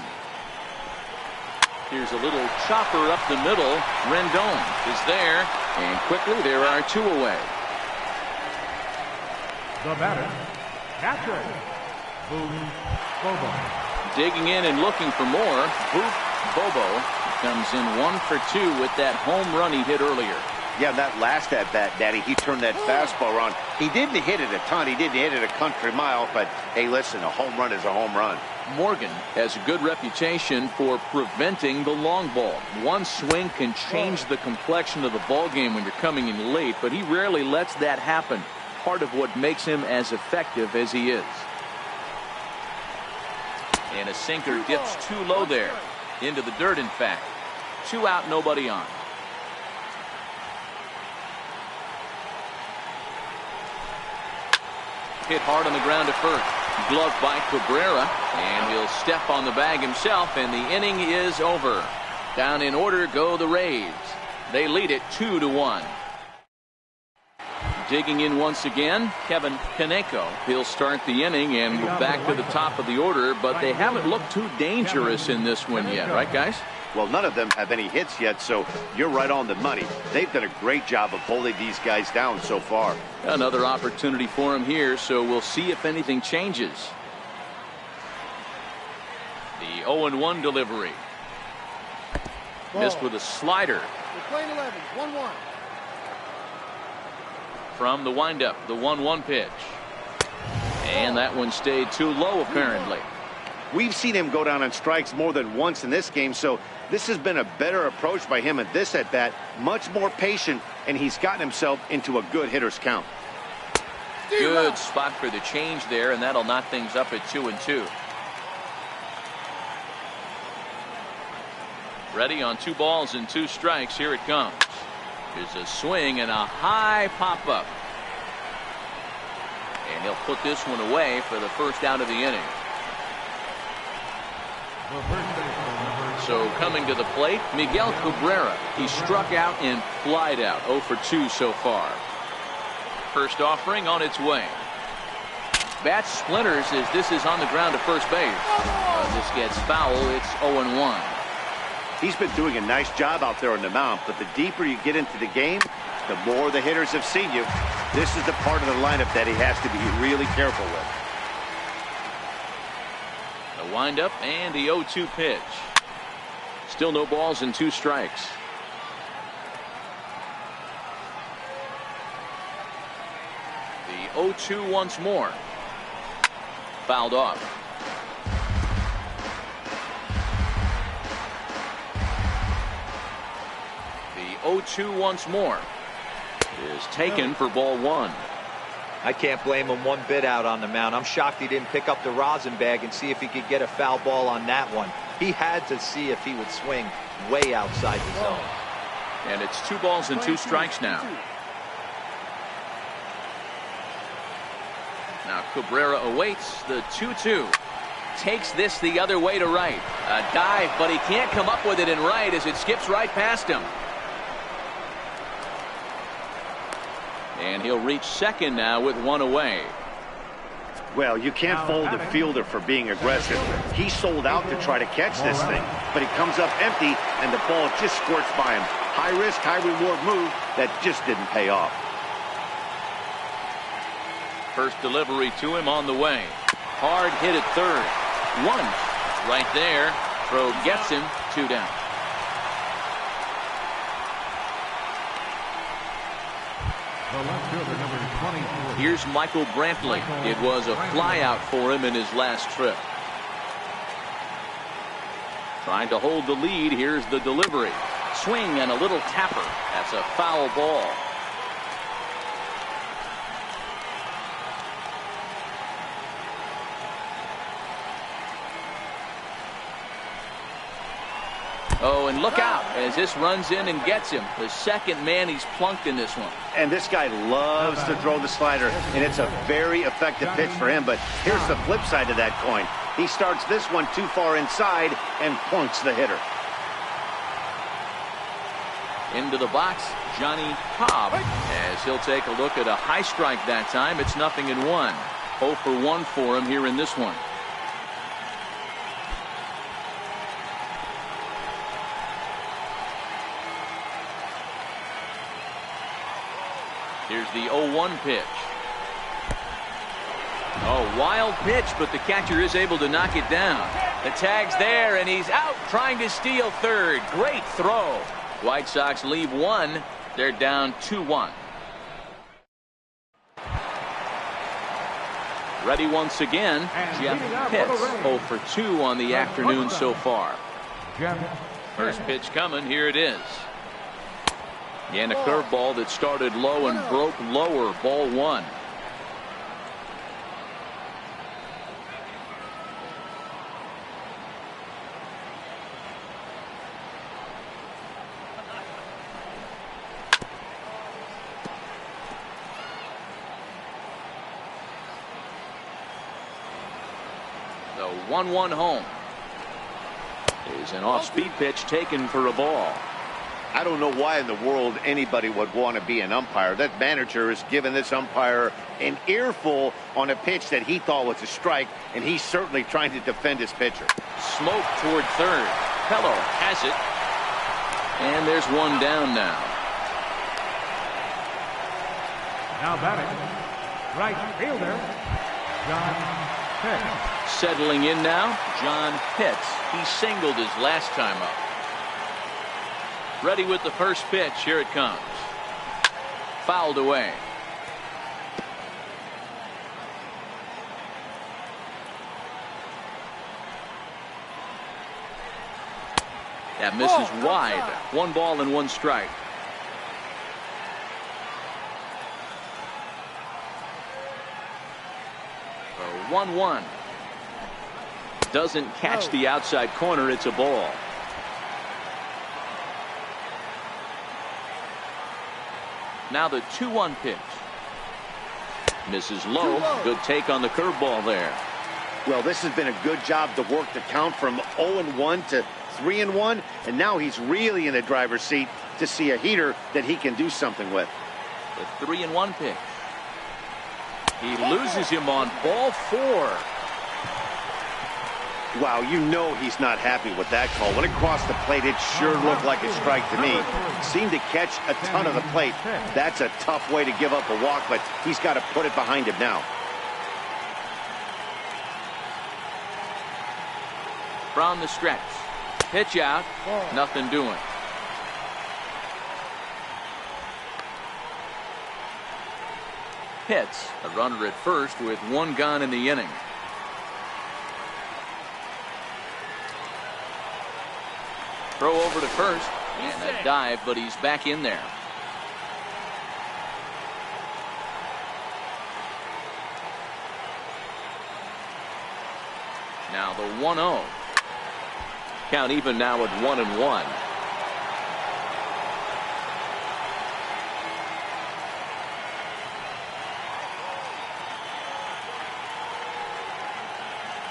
Here's a little chopper up the middle. Rendon is there. And quickly there are 2 away. The batter, catcher, Bobo. Digging in and looking for more. Bobo comes in 1 for 2 with that home run he hit earlier. Yeah, that last at bat, Daddy, he turned that fastball around. He didn't hit it a ton. He didn't hit it a country mile. But, hey, listen, a home run is a home run. Morgan has a good reputation for preventing the long ball. One swing can change the complexion of the ball game when you're coming in late, but he rarely lets that happen. Part of what makes him as effective as he is. And a sinker dips too low there. Into the dirt, in fact. 2 out, nobody on. Hit hard on the ground to first. Gloved by Cabrera, and he'll step on the bag himself, and the inning is over. Down in order go the Rays. They lead it 2-1. Digging in once again, Kevin Kaneko. He'll start the inning and move back to the top of the order, but they haven't looked too dangerous in this one yet, right, guys? Well, none of them have any hits yet, so you're right on the money. They've done a great job of holding these guys down so far. Another opportunity for him here, so we'll see if anything changes. The 0-1 delivery. Missed with a slider. We're playing 11, 1-1. From the windup, the 1-1 pitch. And that one stayed too low, apparently. We've seen him go down on strikes more than once in this game, so this has been a better approach by him at this at-bat. Much more patient, and he's gotten himself into a good hitter's count. Good spot for the change there, and that'll knock things up at 2-2. Ready on 2 balls and 2 strikes. Here it comes. Here's a swing and a high pop-up. And he'll put this one away for the first out of the inning. So coming to the plate, Miguel Cabrera. He struck out and flied out. 0 for 2 so far. First offering on its way. Bat splinters as this is on the ground to first base. This gets foul. It's 0-1. He's been doing a nice job out there on the mound, but the deeper you get into the game, the more the hitters have seen you. This is the part of the lineup that he has to be really careful with. The windup and the 0-2 pitch. Still no balls and 2 strikes. The 0-2 once more. Fouled off. The 0-2 once more is taken for ball 1. I can't blame him one bit out on the mound. I'm shocked he didn't pick up the rosin bag and see if he could get a foul ball on that one. He had to see if he would swing way outside the zone. And it's 2 balls and 2 strikes now. Now Cabrera awaits the 2-2. Takes this the other way to right. A dive, but he can't come up with it in right as it skips right past him. And he'll reach second now with 1 away. Well, you can't fault the fielder for being aggressive. He sold out to try to catch this thing, but he comes up empty and the ball just squirts by him. High risk, high reward move that just didn't pay off. First delivery to him on the way. Hard hit at third. One right there. Throw gets him. 2 down. The left fielder, number 24. Here's Michael Brantley. It was a flyout for him in his last trip. Trying to hold the lead. Here's the delivery. Swing and a little tapper. That's a foul ball. Oh, and look out as this runs in and gets him. The second man he's plunked in this one. And this guy loves to throw the slider, and it's a very effective pitch for him. But here's the flip side of that coin. He starts this one too far inside and plunks the hitter. Into the box, Johnny Cobb, as he'll take a look at a high strike that time. It's 0-1. 0 for 1 for him here in this one. Here's the 0-1 pitch. Oh, wild pitch, but the catcher is able to knock it down. The tag's there, and he's out trying to steal third. Great throw. White Sox leave one. They're down 2-1. Ready once again. Jeff Pitts 0 for 2 on the afternoon so far. First pitch coming. Here it is. And a curveball that started low and broke lower. Ball 1. The 1-1 home. Is an off-speed pitch taken for a ball. I don't know why in the world anybody would want to be an umpire. That manager has given this umpire an earful on a pitch that he thought was a strike, and he's certainly trying to defend his pitcher. Smoke toward third. Pello has it. And there's one down now. Now batting, right fielder, John Pitts. Settling in now, John Pitts. He singled his last time up. Ready with the first pitch. Here it comes. Fouled away. That misses wide. 1 ball and 1 strike. The 1-1. Doesn't catch the outside corner. It's a ball. Now the 2-1 pitch. Misses low. Good take on the curveball there. Well, this has been a good job to work the count from 0-1 to 3-1, and now he's really in the driver's seat to see a heater that he can do something with. The 3-1 pitch. He loses him on ball 4. Wow, you know he's not happy with that call. When it crossed the plate, it sure looked like a strike to me. Seemed to catch a ton of the plate. That's a tough way to give up a walk, but he's got to put it behind him now. From the stretch. Pitch out. Nothing doing. Pitts, a runner at first with 1 gone in the inning. Throw over to first, and a dive, but he's back in there. Now the 1-0. Count even now at 1-1.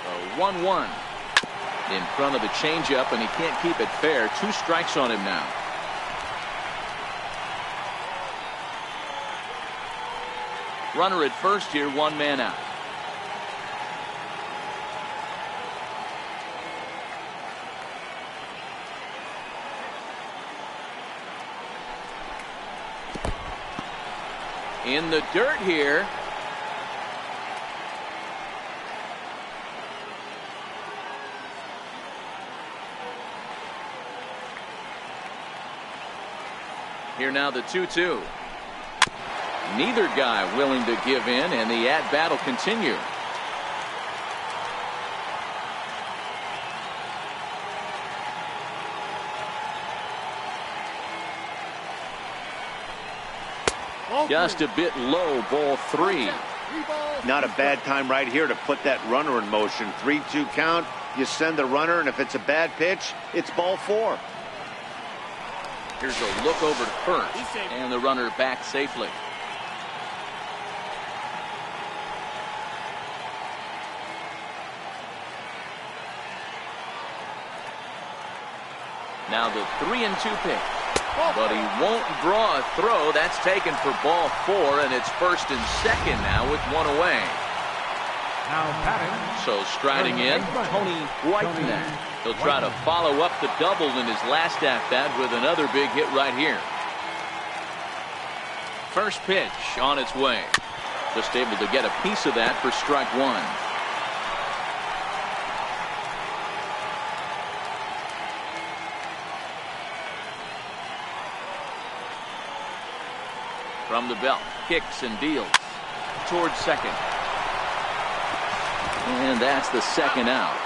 The 1-1. In front of the changeup, and he can't keep it fair. 2 strikes on him now. Runner at first here, 1 man out. In the dirt here. Here now the 2-2. Neither guy willing to give in, and the at-bat will continue. Just a bit low, ball 3. Not a bad time right here to put that runner in motion. 3-2 count. You send the runner, and if it's a bad pitch, it's ball 4. Here's a look over to first, and the runner back safely. Now the 3-2 pitch. But he won't draw a throw. That's taken for ball 4, and it's first and second now with 1 away. Now batting. So striding in, Tony Whiteman. He'll try to follow up the double in his last at-bat with another big hit right here. First pitch on its way. Just able to get a piece of that for strike one. From the belt, kicks and deals towards second. And that's the second out.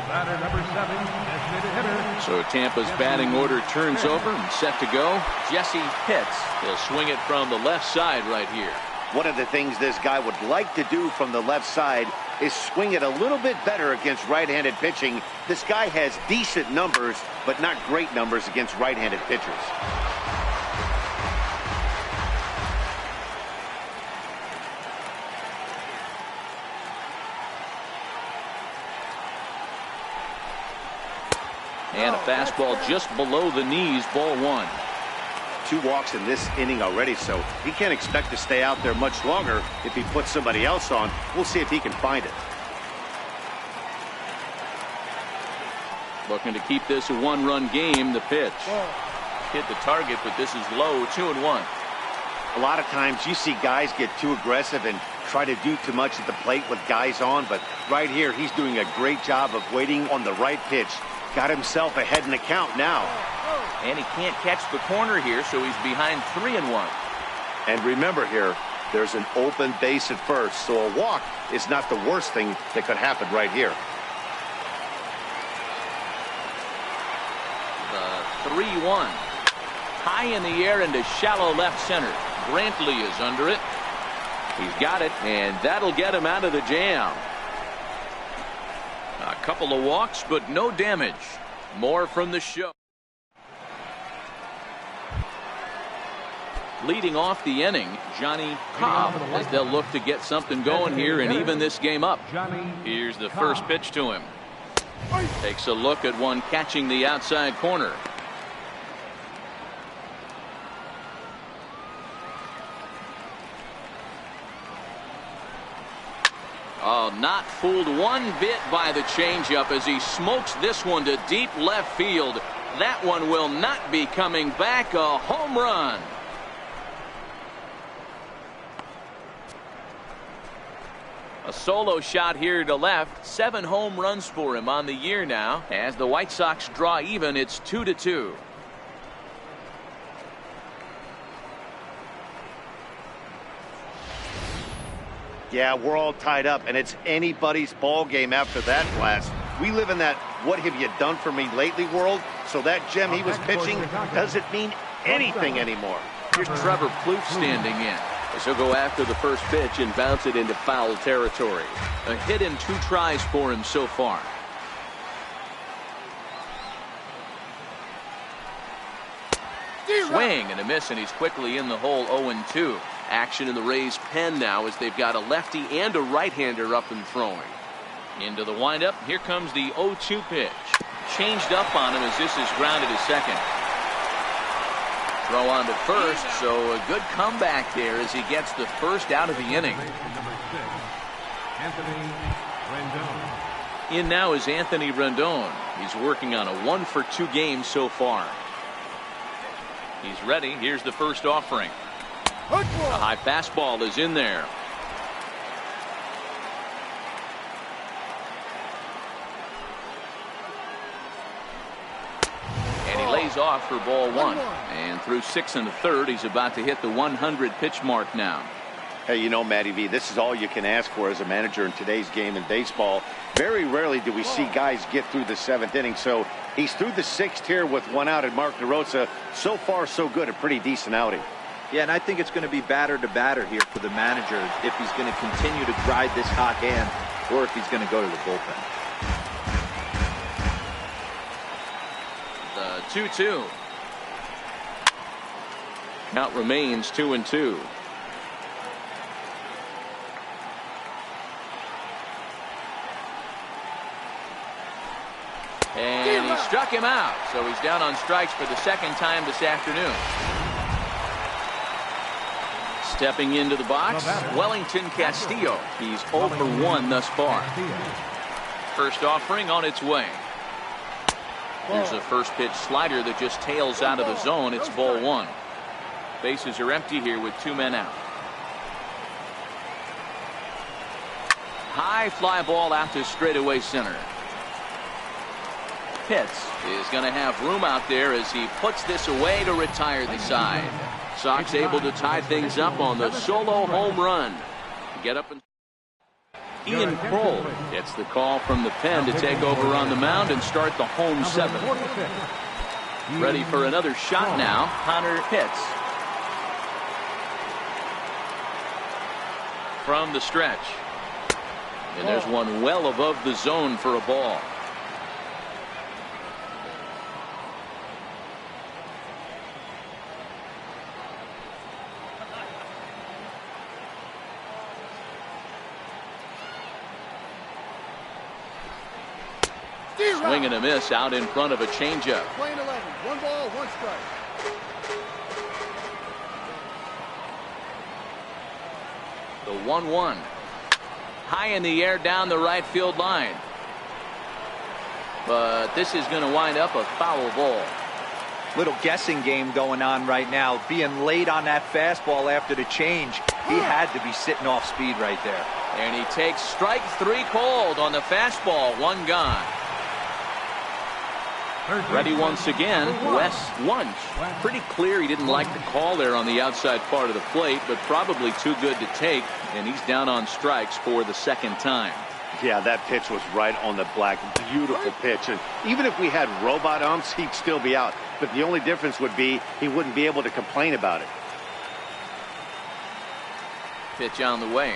Batter number 7, designated hitter. So Tampa's batting order turns over and set to go. Jesse Pitts. He'll swing it from the left side right here. One of the things this guy would like to do from the left side is swing it a little bit better against right-handed pitching. This guy has decent numbers, but not great numbers against right-handed pitchers. And a fastball just below the knees, ball one. 2 walks in this inning already, so he can't expect to stay out there much longer if he puts somebody else on. We'll see if he can find it. Looking to keep this a one-run game. The pitch. Hit the target, but this is low, 2-1. A lot of times you see guys get too aggressive and try to do too much at the plate with guys on, but right here he's doing a great job of waiting on the right pitch. Got himself ahead in the count now. And he can't catch the corner here, so he's behind 3-1. And remember here, there's an open base at first, so a walk is not the worst thing that could happen right here. The 3-1. High in the air into shallow left center. Brantley is under it. He's got it, and that'll get him out of the jam. A couple of walks, but no damage. More from the show. Leading off the inning, Johnny Cobb, as they'll look to get something going here and even this game up. Here's the first pitch to him. Takes a look at one catching the outside corner. Oh, not fooled one bit by the changeup as he smokes this one to deep left field. That one will not be coming back. A home run. A solo shot here to left. 7 home runs for him on the year now. As the White Sox draw even, it's 2-2. Yeah, we're all tied up, and it's anybody's ball game after that blast. We live in that what have you done for me lately world, so that gem he was pitching doesn't mean anything anymore. Here's Trevor Plouffe standing in. So he'll go after the first pitch and bounce it into foul territory. A hit in 2 tries for him so far. Swing and a miss, and he's quickly in the hole. 0-2. Action in the Rays' pen now as they've got a lefty and a right-hander up and throwing. Into the windup. Here comes the 0-2 pitch. Changed up on him as this is grounded to second. Throw on to first, so a good comeback there as he gets the first out of the inning. In now is Anthony Rendon. He's working on a 1-for-2 game so far. He's ready. Here's the first offering. A high fastball is in there. And he lays off for ball 1. And through 6 1/3, he's about to hit the 100 pitch mark now. Hey, you know, Matty V, this is all you can ask for as a manager in today's game in baseball. Very rarely do we see guys get through the 7th inning. So he's through the 6th here with 1 out, and Mark DeRosa, so far so good, a pretty decent outing. Yeah, and I think it's going to be batter to batter here for the manager if he's going to continue to ride this hot hand or if he's going to go to the bullpen. The 2-2. Count remains 2-2. And he struck him out, so he's down on strikes for the 2nd time this afternoon. Stepping into the box, Wellington Castillo. He's 0 for 1 thus far. First offering on its way. Here's a first pitch slider that just tails out of the zone. It's ball one. Bases are empty here with 2 men out. High fly ball out to straightaway center. Pitts is going to have room out there as he puts this away to retire the side. Sox able to tie things up on the solo home run. Get up and Ian Kroll gets the call from the pen to take over on the mound and start the home 7. Ready for another shot now. Connor Pitts. From the stretch. And there's one well above the zone for a ball. Swing and a miss out in front of a changeup. Playing 11. 1 ball, 1 strike. The 1-1. High in the air down the right field line. But this is going to wind up a foul ball. Little guessing game going on right now. Being late on that fastball after the change. He had to be sitting off speed right there. And he takes strike 3 called on the fastball. 1 gone. Ready once again, Wes Wunsch. Pretty clear he didn't like the call there on the outside part of the plate, but probably too good to take, and he's down on strikes for the 2nd time. Yeah, that pitch was right on the black. Beautiful pitch. And even if we had robot umps, he'd still be out. But the only difference would be he wouldn't be able to complain about it. Pitch on the way.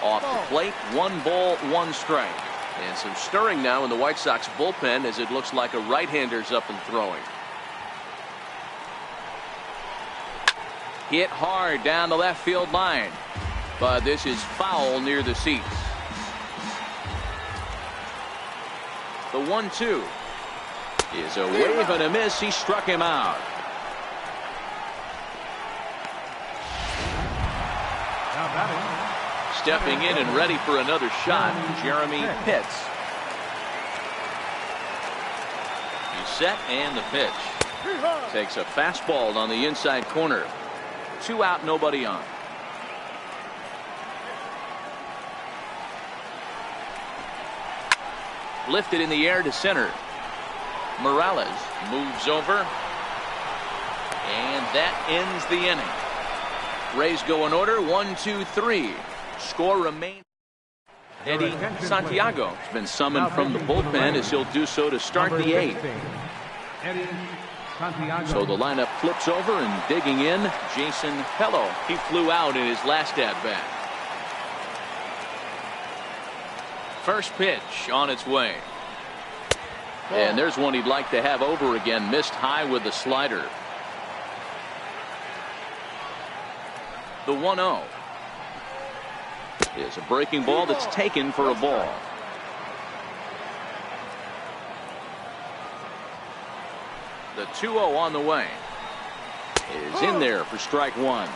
Off the plate, 1 ball, 1 strike. And some stirring now in the White Sox bullpen as it looks like a right-hander's up and throwing. Hit hard down the left field line. But this is foul near the seats. The 1-2 is a wave and a miss. He struck him out. Stepping in and ready for another shot, Jeremy Pitts. He's set and the pitch. Takes a fastball on the inside corner. 2 out, nobody on. Lifted in the air to center. Morales moves over. And that ends the inning. Rays go in order, 1, 2, 3. Score remains. Eddie Santiago has been summoned from the bullpen as he'll do so to start the 8th. So the lineup flips over and digging in, Jason Pello. He flew out in his last at-bat. First pitch on its way. And there's one he'd like to have over again. Missed high with the slider. The 1-0 is a breaking ball that's taken for a ball. The 2-0 on the way is in there for strike 1.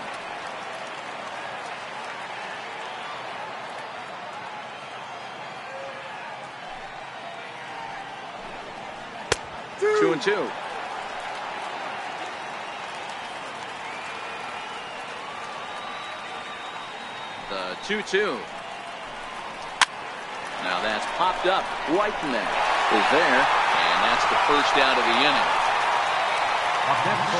Two and 2. The 2-2. Now that's popped up right in there. Is there, and that's the first out of the inning.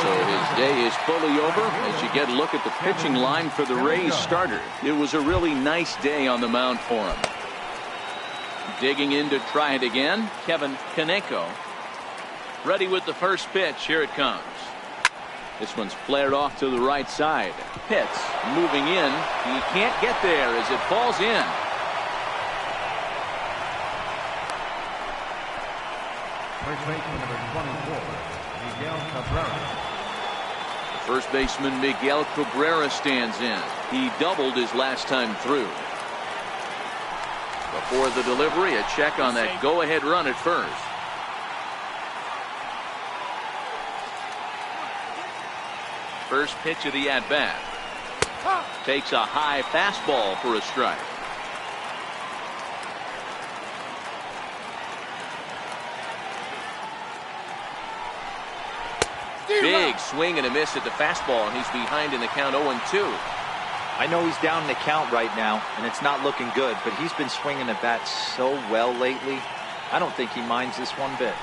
So his day is fully over as you get a look at the pitching line for the Rays starter. It was a really nice day on the mound for him. Digging in to try it again, Kevin Kaneko. Ready with the first pitch. Here it comes. This one's flared off to the right side. Pitts moving in. He can't get there as it falls in. First baseman number 24, Miguel Cabrera. The first baseman Miguel Cabrera stands in. He doubled his last time through. Before the delivery, a check on that go-ahead run at first. First pitch of the at-bat. Takes a high fastball for a strike. Big swing and a miss at the fastball, and he's behind in the count 0-2. I know he's down in the count right now, and it's not looking good, but he's been swinging the bat so well lately. I don't think he minds this one bit.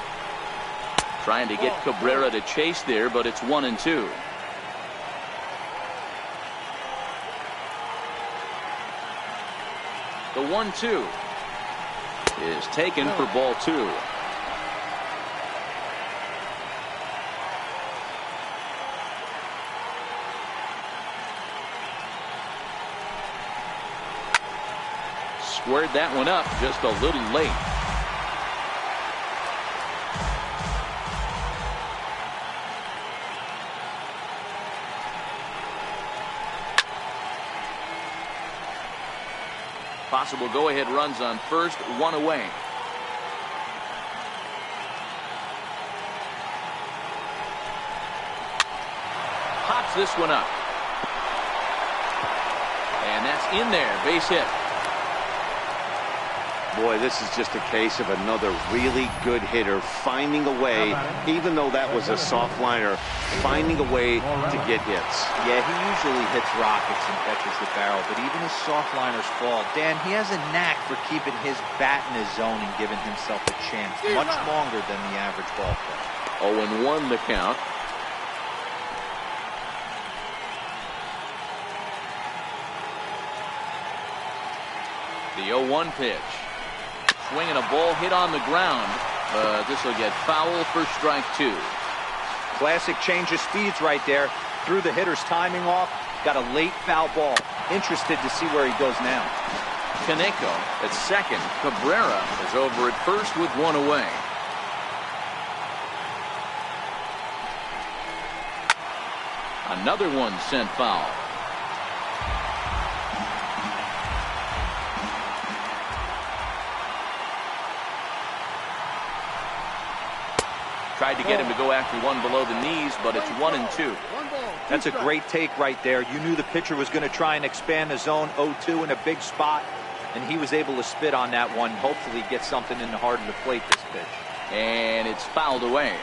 Trying to get Cabrera to chase there, but it's 1-2. The 1-2 is taken for ball 2. Squared that one up just a little late. Possible go-ahead runs on first, one away. Pops this one up. And that's in there, base hit. Boy, this is just a case of another really good hitter finding a way, even though that was a soft liner, finding a way to get hits. Yeah, he usually hits rockets and catches the barrel, but even his soft liners fall. Dan, he has a knack for keeping his bat in his zone and giving himself a chance much longer than the average ball player. 0-1 the count. The 0-1 pitch. Swinging a ball hit on the ground. This will get foul for strike 2. Classic change of speeds right there. Threw the hitter's timing off. Got a late foul ball. Interested to see where he goes now. Kaneko at second. Cabrera is over at first with one away. Another one sent foul. Tried to get him to go after one below the knees, but it's 1-2. That's a great take right there. You knew the pitcher was going to try and expand the zone 0-2 in a big spot, and he was able to spit on that one. Hopefully get something in the heart of the plate this pitch. And it's fouled away.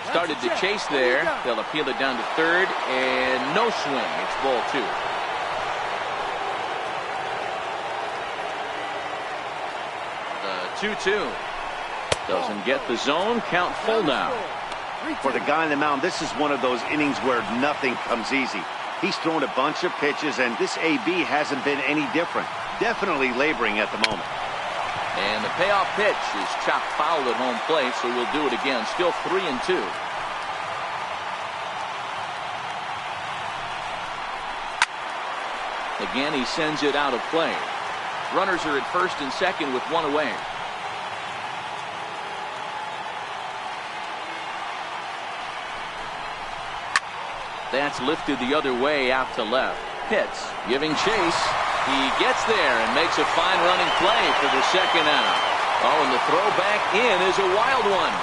Started to chase there. They'll appeal it down to third, and no swing. It's ball 2. The 2-2 doesn't get the zone. Count full now. For the guy on the mound, this is one of those innings where nothing comes easy. He's thrown a bunch of pitches, and this AB hasn't been any different. Definitely laboring at the moment. And the payoff pitch is chopped foul at home plate, so we'll do it again. Still 3-2. Again, he sends it out of play. Runners are at first and second with one away. That's lifted the other way out to left. Pitts giving chase. He gets there and makes a fine running play for the second out. Oh, and the throw back in is a wild one.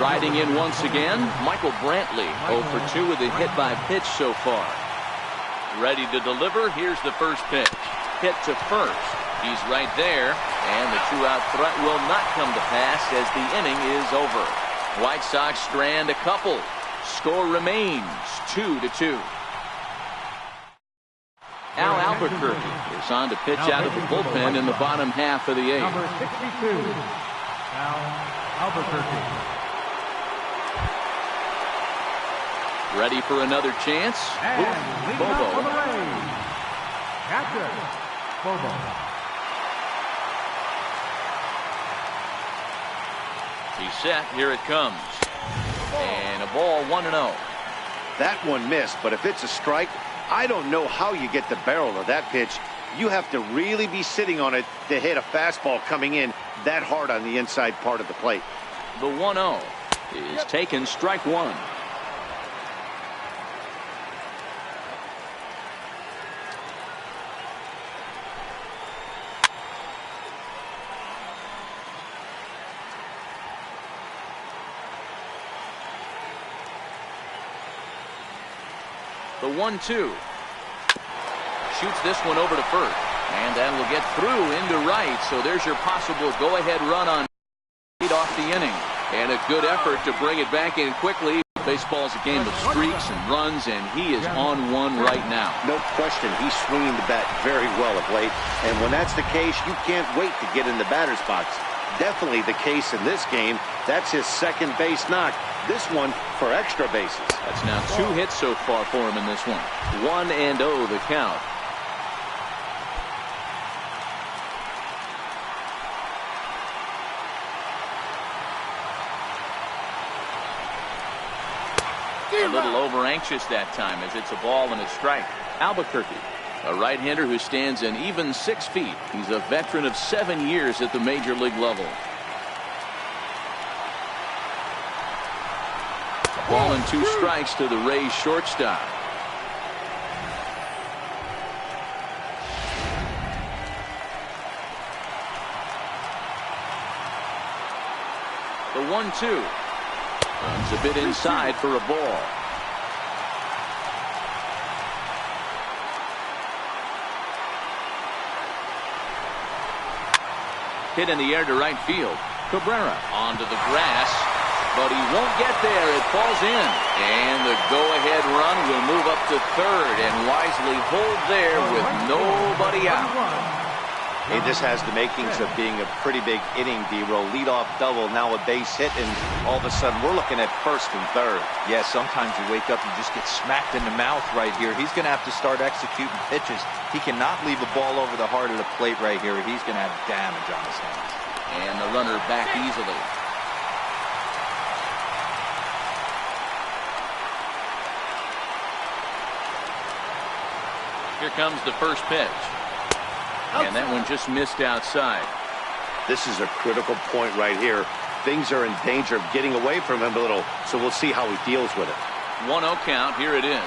Riding in once again, Michael Brantley 0 for 2 with a hit by pitch so far. Ready to deliver. Here's the first pitch. Hit to first. He's right there, and the 2-out threat will not come to pass as the inning is over. White Sox strand a couple. Score remains 2-2. Al Albuquerque is on to pitch out of the bullpen in the bottom half of the 8th. Number 62, Al Albuquerque. Ready for another chance. And leading off for the Rays, catcher, Bobo. He's set. Here it comes. And a ball 1-0. That one missed, but if it's a strike, I don't know how you get the barrel of that pitch. You have to really be sitting on it to hit a fastball coming in that hard on the inside part of the plate. The 1-0 is taken, strike 1. The The 1-2. Shoots this one over to first. And that will get through into right. So there's your possible go-ahead run on lead off the inning. And a good effort to bring it back in quickly. Baseball's a game of streaks and runs, and he is on one right now. No question, he's swinging the bat very well of late. And when that's the case, you can't wait to get in the batter's box. Definitely the case in this game. That's his second base knock. This one for extra bases. That's now 2 hits so far for him in this one. 1-0 the count. A little over anxious that time as it's a ball and a strike. Albuquerque, a right-hander who stands an even 6 feet. He's a veteran of 7 years at the major league level. Ball and 2 strikes to the Rays shortstop. The 1-2. Runs a bit inside for a ball. Hit in the air to right field. Cabrera onto the grass, but he won't get there. It falls in. And the go-ahead run will move up to third and wisely hold there with nobody out. Hey, this has the makings of being a pretty big inning, D-Roll. Leadoff double, now a base hit, and all of a sudden we're looking at first and third. Yeah, sometimes you wake up and just get smacked in the mouth right here. He's going to have to start executing pitches. He cannot leave a ball over the heart of the plate right here. He's going to have damage on his hands. And the runner back easily. Here comes the first pitch. And that one just missed outside. This is a critical point right here. Things are in danger of getting away from him a little, so we'll see how he deals with it. 1-0 count. Here it is.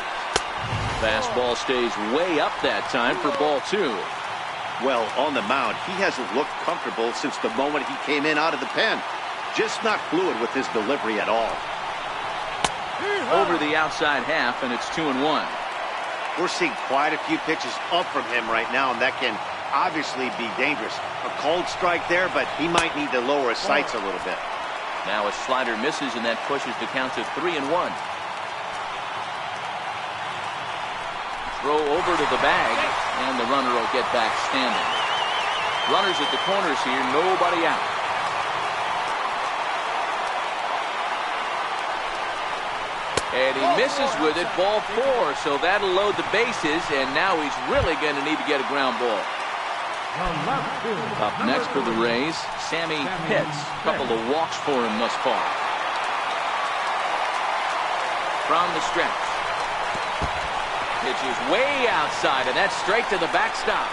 Fastball stays way up that time for ball 2. Well, on the mound, he hasn't looked comfortable since the moment he came in out of the pen. Just not fluid with his delivery at all. Over the outside half, and it's 2-1. We're seeing quite a few pitches up from him right now, and that can obviously be dangerous. A cold strike there, but he might need to lower his sights a little bit. Now a slider misses, and that pushes the count to 3-1. Throw over to the bag, and the runner will get back standing. Runners at the corners here, nobody out. And he misses with it, ball 4, so that'll load the bases, and now he's really going to need to get a ground ball. Up next for the Rays, Sammy Pitts. Couple of walks for him thus far. From the stretch. Pitch is way outside, and that's straight to the backstop.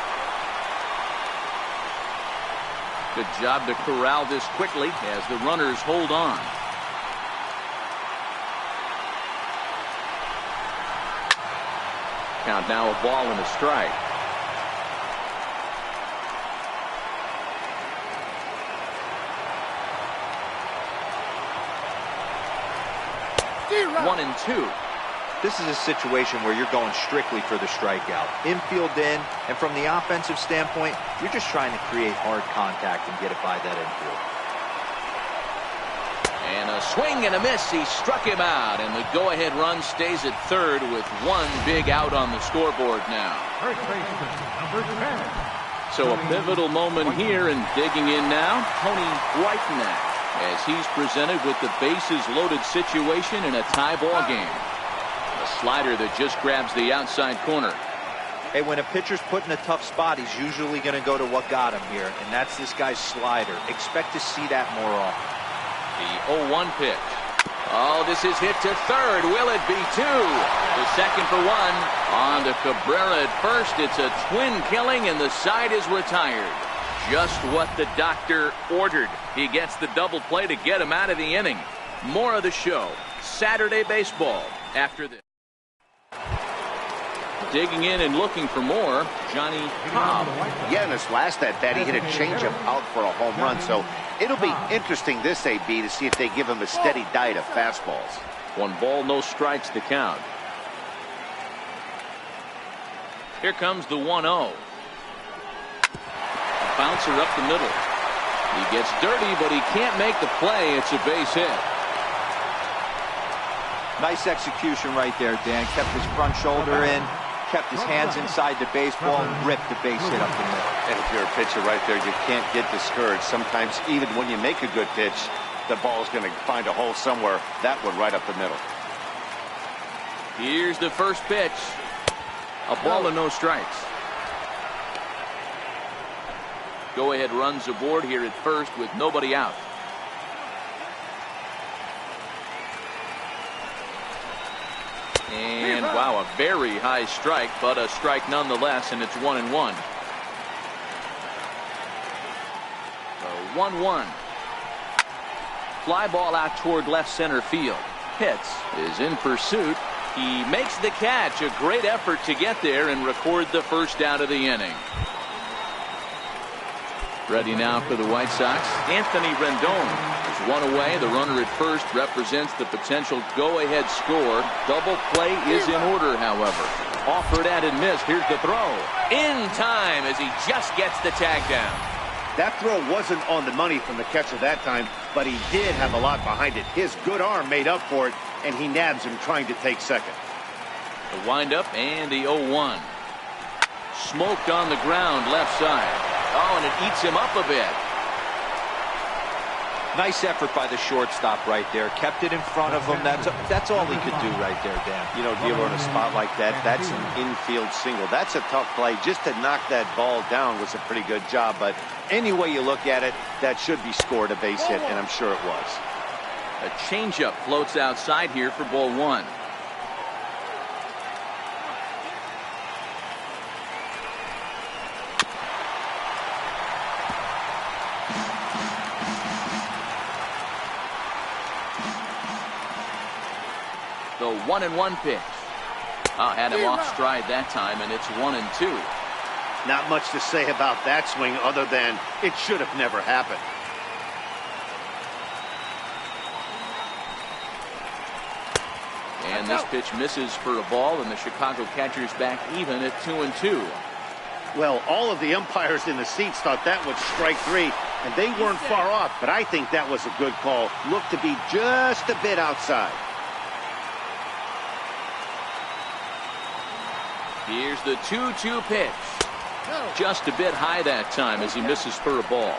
Good job to corral this quickly as the runners hold on. Count now a ball and a strike. One and two. This is a situation where you're going strictly for the strikeout. Infield in, and from the offensive standpoint, you're just trying to create hard contact and get it by that infield. And a swing and a miss. He struck him out, and the go-ahead run stays at third with one big out on the scoreboard now. First baseman, number 10. So a pivotal moment here, and digging in now, Tony Whitenack, as he's presented with the bases-loaded situation in a tie ball game. A slider that just grabs the outside corner. Hey, when a pitcher's put in a tough spot, he's usually going to go to what got him here, and that's this guy's slider. Expect to see that more often. The 0-1 pitch. Oh, this is hit to third. Will it be two? The second for one. On to Cabrera at first. It's a twin killing, and the side is retired. Just what the doctor ordered. He gets the double play to get him out of the inning. More of the show. Saturday baseball after this. Digging in and looking for more, Johnny Cobb. Yeah, in his last at bat, he hit a changeup out for a home run. So it'll be interesting this AB to see if they give him a steady diet of fastballs. 1 ball, no strikes to count. Here comes the 1-0. Bouncer up the middle. He gets dirty, but he can't make the play. It's a base hit. Nice execution right there, Dan. Kept his front shoulder in, kept his hands inside the baseball, and ripped the base hit up the middle. And if you're a pitcher right there, you can't get discouraged. Sometimes even when you make a good pitch, the ball's going to find a hole somewhere. That one right up the middle. Here's the first pitch. A ball and no strikes. Go-ahead runs aboard here at first with nobody out. And wow, a very high strike, but a strike nonetheless, and it's 1-1. So 1-1. Fly ball out toward left center field. Pitts is in pursuit. He makes the catch. A great effort to get there and record the first out of the inning. Ready now for the White Sox, Anthony Rendon. There's one away. The runner at first represents the potential go-ahead score. Double play is in order, however. Offered and missed. Here's the throw. In time as he just gets the tag down. That throw wasn't on the money from the catcher that time, but he did have a lot behind it. His good arm made up for it, and he nabs him trying to take second. The windup and the 0-1. Smoked on the ground left side. Oh, and it eats him up a bit. Nice effort by the shortstop right there. Kept it in front of him. That's all he could do right there, Dan. You know, dealer in a spot like that, that's an infield single. That's a tough play. Just to knock that ball down was a pretty good job. But any way you look at it, that should be scored a base hit, and I'm sure it was. A changeup floats outside here for ball one. The 1-1 pitch. Oh, had him off stride that time, and it's 1-2. Not much to say about that swing other than it should have never happened. And this pitch misses for a ball, and the Chicago catcher's back even at 2-2. Well, all of the umpires in the seats thought that was strike three, and they weren't far off, but I think that was a good call. Looked to be just a bit outside. Here's the 2-2 pitch. Just a bit high that time as he misses for a ball.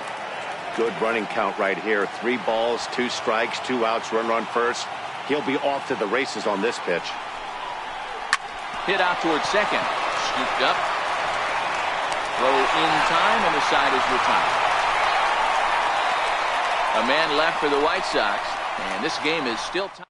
Good running count right here. 3 balls, 2 strikes, 2 outs, run first. He'll be off to the races on this pitch. Hit out towards second. Scooped up. Throw in time, and the side is retired. A man left for the White Sox, and this game is still tied.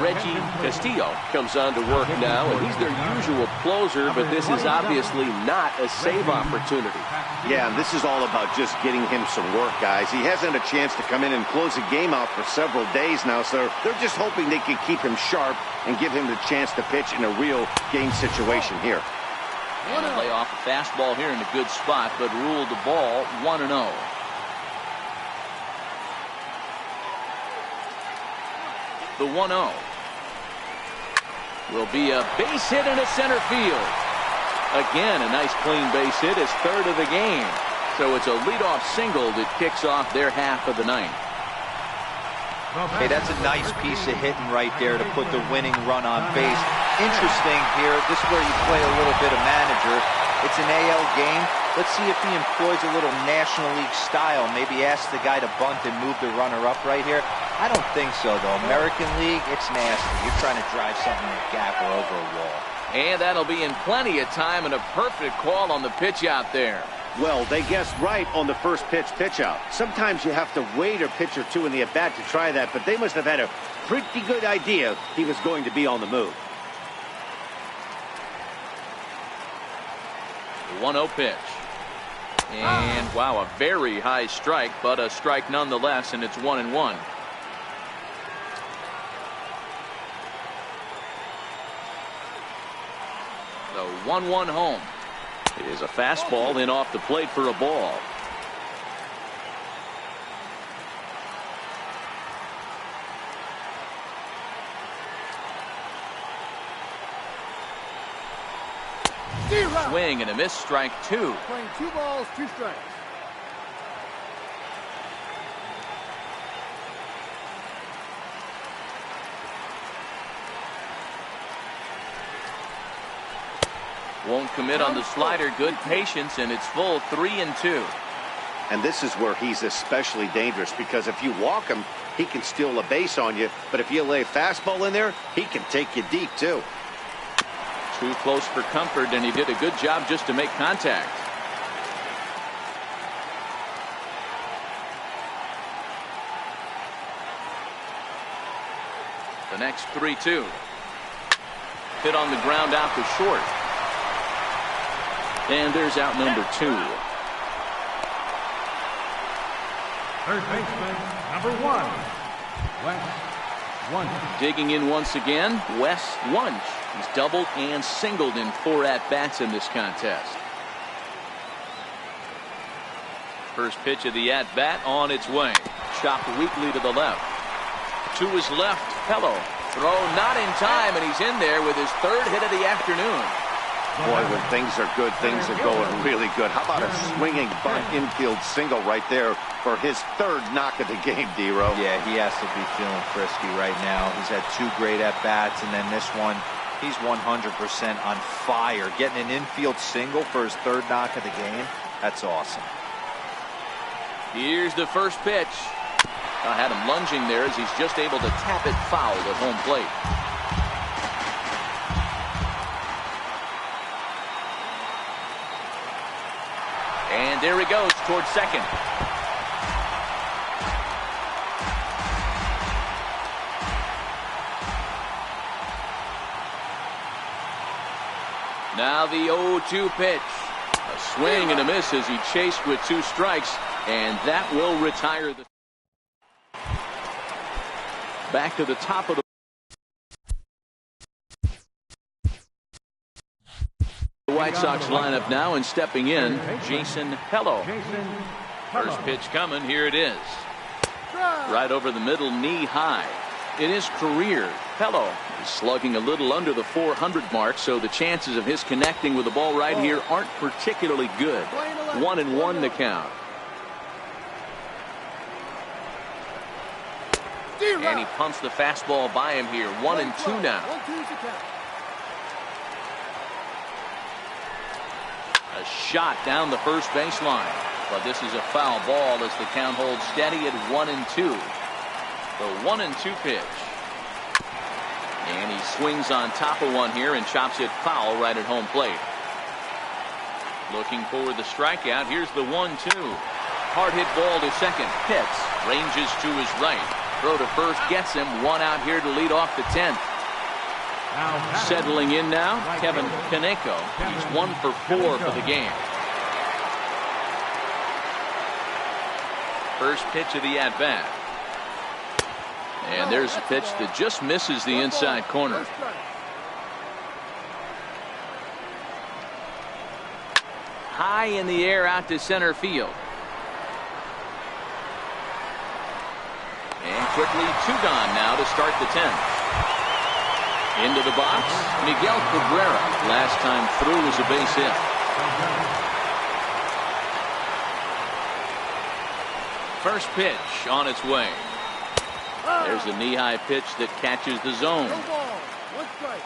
Reggie Castillo comes on to work now, and he's their usual closer, but this is obviously not a save opportunity. Yeah, and this is all about just getting him some work, guys. He hasn't a chance to come in and close the game out for several days now, so they're just hoping they can keep him sharp and give him the chance to pitch in a real game situation here. And a lay off a fastball here in a good spot, but ruled the ball 1-0. The 1-0 will be a base hit into center field. Again, a nice clean base hit, his third of the game. So it's a leadoff single that kicks off their half of the ninth. Hey, that's a nice piece of hitting right there to put the winning run on base. Interesting here, this is where you play a little bit of manager. It's an AL game. Let's see if he employs a little National League style. Maybe ask the guy to bunt and move the runner up right here. I don't think so, though. American League, it's nasty. You're trying to drive something in a gap or over a wall. And that'll be in plenty of time, and a perfect call on the pitch out there. Well, they guessed right on the first pitch out. Sometimes you have to wait a pitch or two in the at-bat to try that, but they must have had a pretty good idea he was going to be on the move. The 1-0 pitch. And, wow, a very high strike, but a strike nonetheless, and it's 1-1. The 1-1 home. It is a fastball in off the plate for a ball. swing and a miss, strike two. Playing 2 balls, 2 strikes. Won't commit on the slider. Good patience, and it's full 3-2. And this is where he's especially dangerous, because if you walk him, he can steal a base on you. But if you lay a fastball in there, he can take you deep, too. Too close for comfort, and he did a good job just to make contact. The next 3-2. Hit on the ground out to short. And there's out number 2. Third baseman, number 1, Wes Wunsch. Digging in once again, Wes Wunsch. He's doubled and singled in 4 at-bats in this contest. First pitch of the at-bat on its way. Chopped weakly to the left. To his left, Pello. Throw not in time, and he's in there with his 3rd hit of the afternoon. Boy, when things are good, things are going really good. How about a swinging bunt infield single right there for his 3rd knock of the game, D-Row? Yeah, he has to be feeling frisky right now. He's had 2 great at-bats, and then this one, he's 100% on fire. Getting an infield single for his 3rd knock of the game, that's awesome. Here's the first pitch. I had him lunging there as he's just able to tap it foul at home plate. And there he goes towards second. Now the 0-2 pitch. A swing and a miss as he chased with 2 strikes, and that will retire the. Back to the top of the White Sox lineup now, and stepping in, Jason Pello. First pitch coming. Here it is. Right over the middle, knee high. In his career, Pello is slugging a little under the 400 mark, so the chances of his connecting with the ball right here aren't particularly good. 1-1 the count. And he pumps the fastball by him here. 1-2 now. 1-2's the count. A shot down the first baseline, but this is a foul ball as the count holds steady at 1-2. The 1-2 pitch, and he swings on top of one here and chops it foul right at home plate. Looking for the strikeout. Here's the 1-2. Hard hit ball to second. Hits, ranges to his right. Throw to first gets him. 1 out here to lead off the 10th. Settling in now, Kevin Kaneko. He's 1 for 4 for the game. First pitch of the at-bat. And there's a pitch that just misses the inside corner. High in the air out to center field. And quickly 2 gone now to start the 10th. Into the box, Miguel Cabrera. Last time through was a base hit. First pitch on its way. There's a knee-high pitch that catches the zone. 1 ball, 1 strike.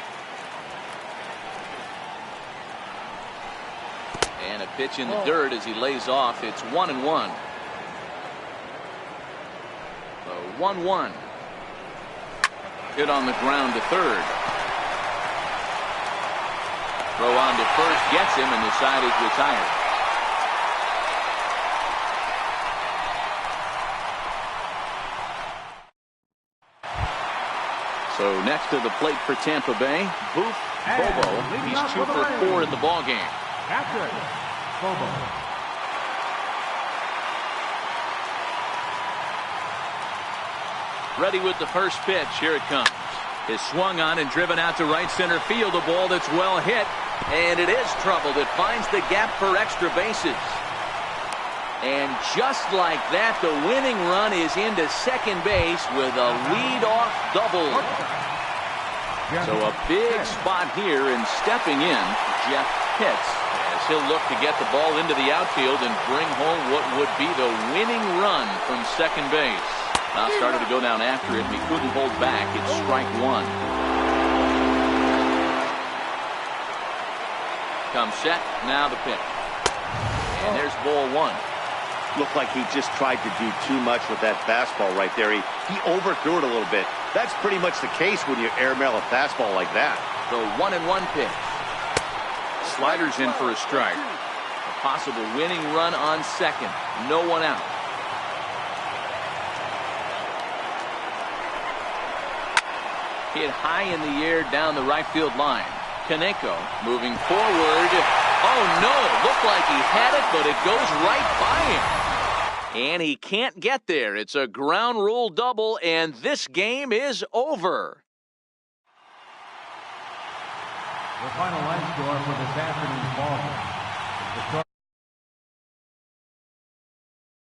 And a pitch in the dirt as he lays off. It's 1-1. So 1-1. Hit on the ground to third. Throw on to first gets him, and the side is retired. So next to the plate for Tampa Bay, Booth Bobo. He's 2 for 4 in the ballgame. Patrick Bobo. Ready with the first pitch. Here it comes. Is swung on and driven out to right center field. A ball that's well hit, and it is troubled. It finds the gap for extra bases. And just like that, the winning run is into second base with a leadoff double. So a big spot here, and stepping in, Jeff Pitts. he'll look to get the ball into the outfield and bring home what would be the winning run from second base. Now started to go down after it, and he couldn't hold back. It's strike one. Comes set. Now the pitch. And there's ball one. Looked like he just tried to do too much with that fastball right there. He overthrew it a little bit. That's pretty much the case when you airmail a fastball like that. The 1-1 pitch. Sliders in for a strike. A possible winning run on second. No one out. Hit high in the air down the right field line. Kaneko moving forward. Oh no, looked like he had it, but it goes right by him. And he can't get there. It's a ground rule double, and this game is over. The final line score for this afternoon's ball game.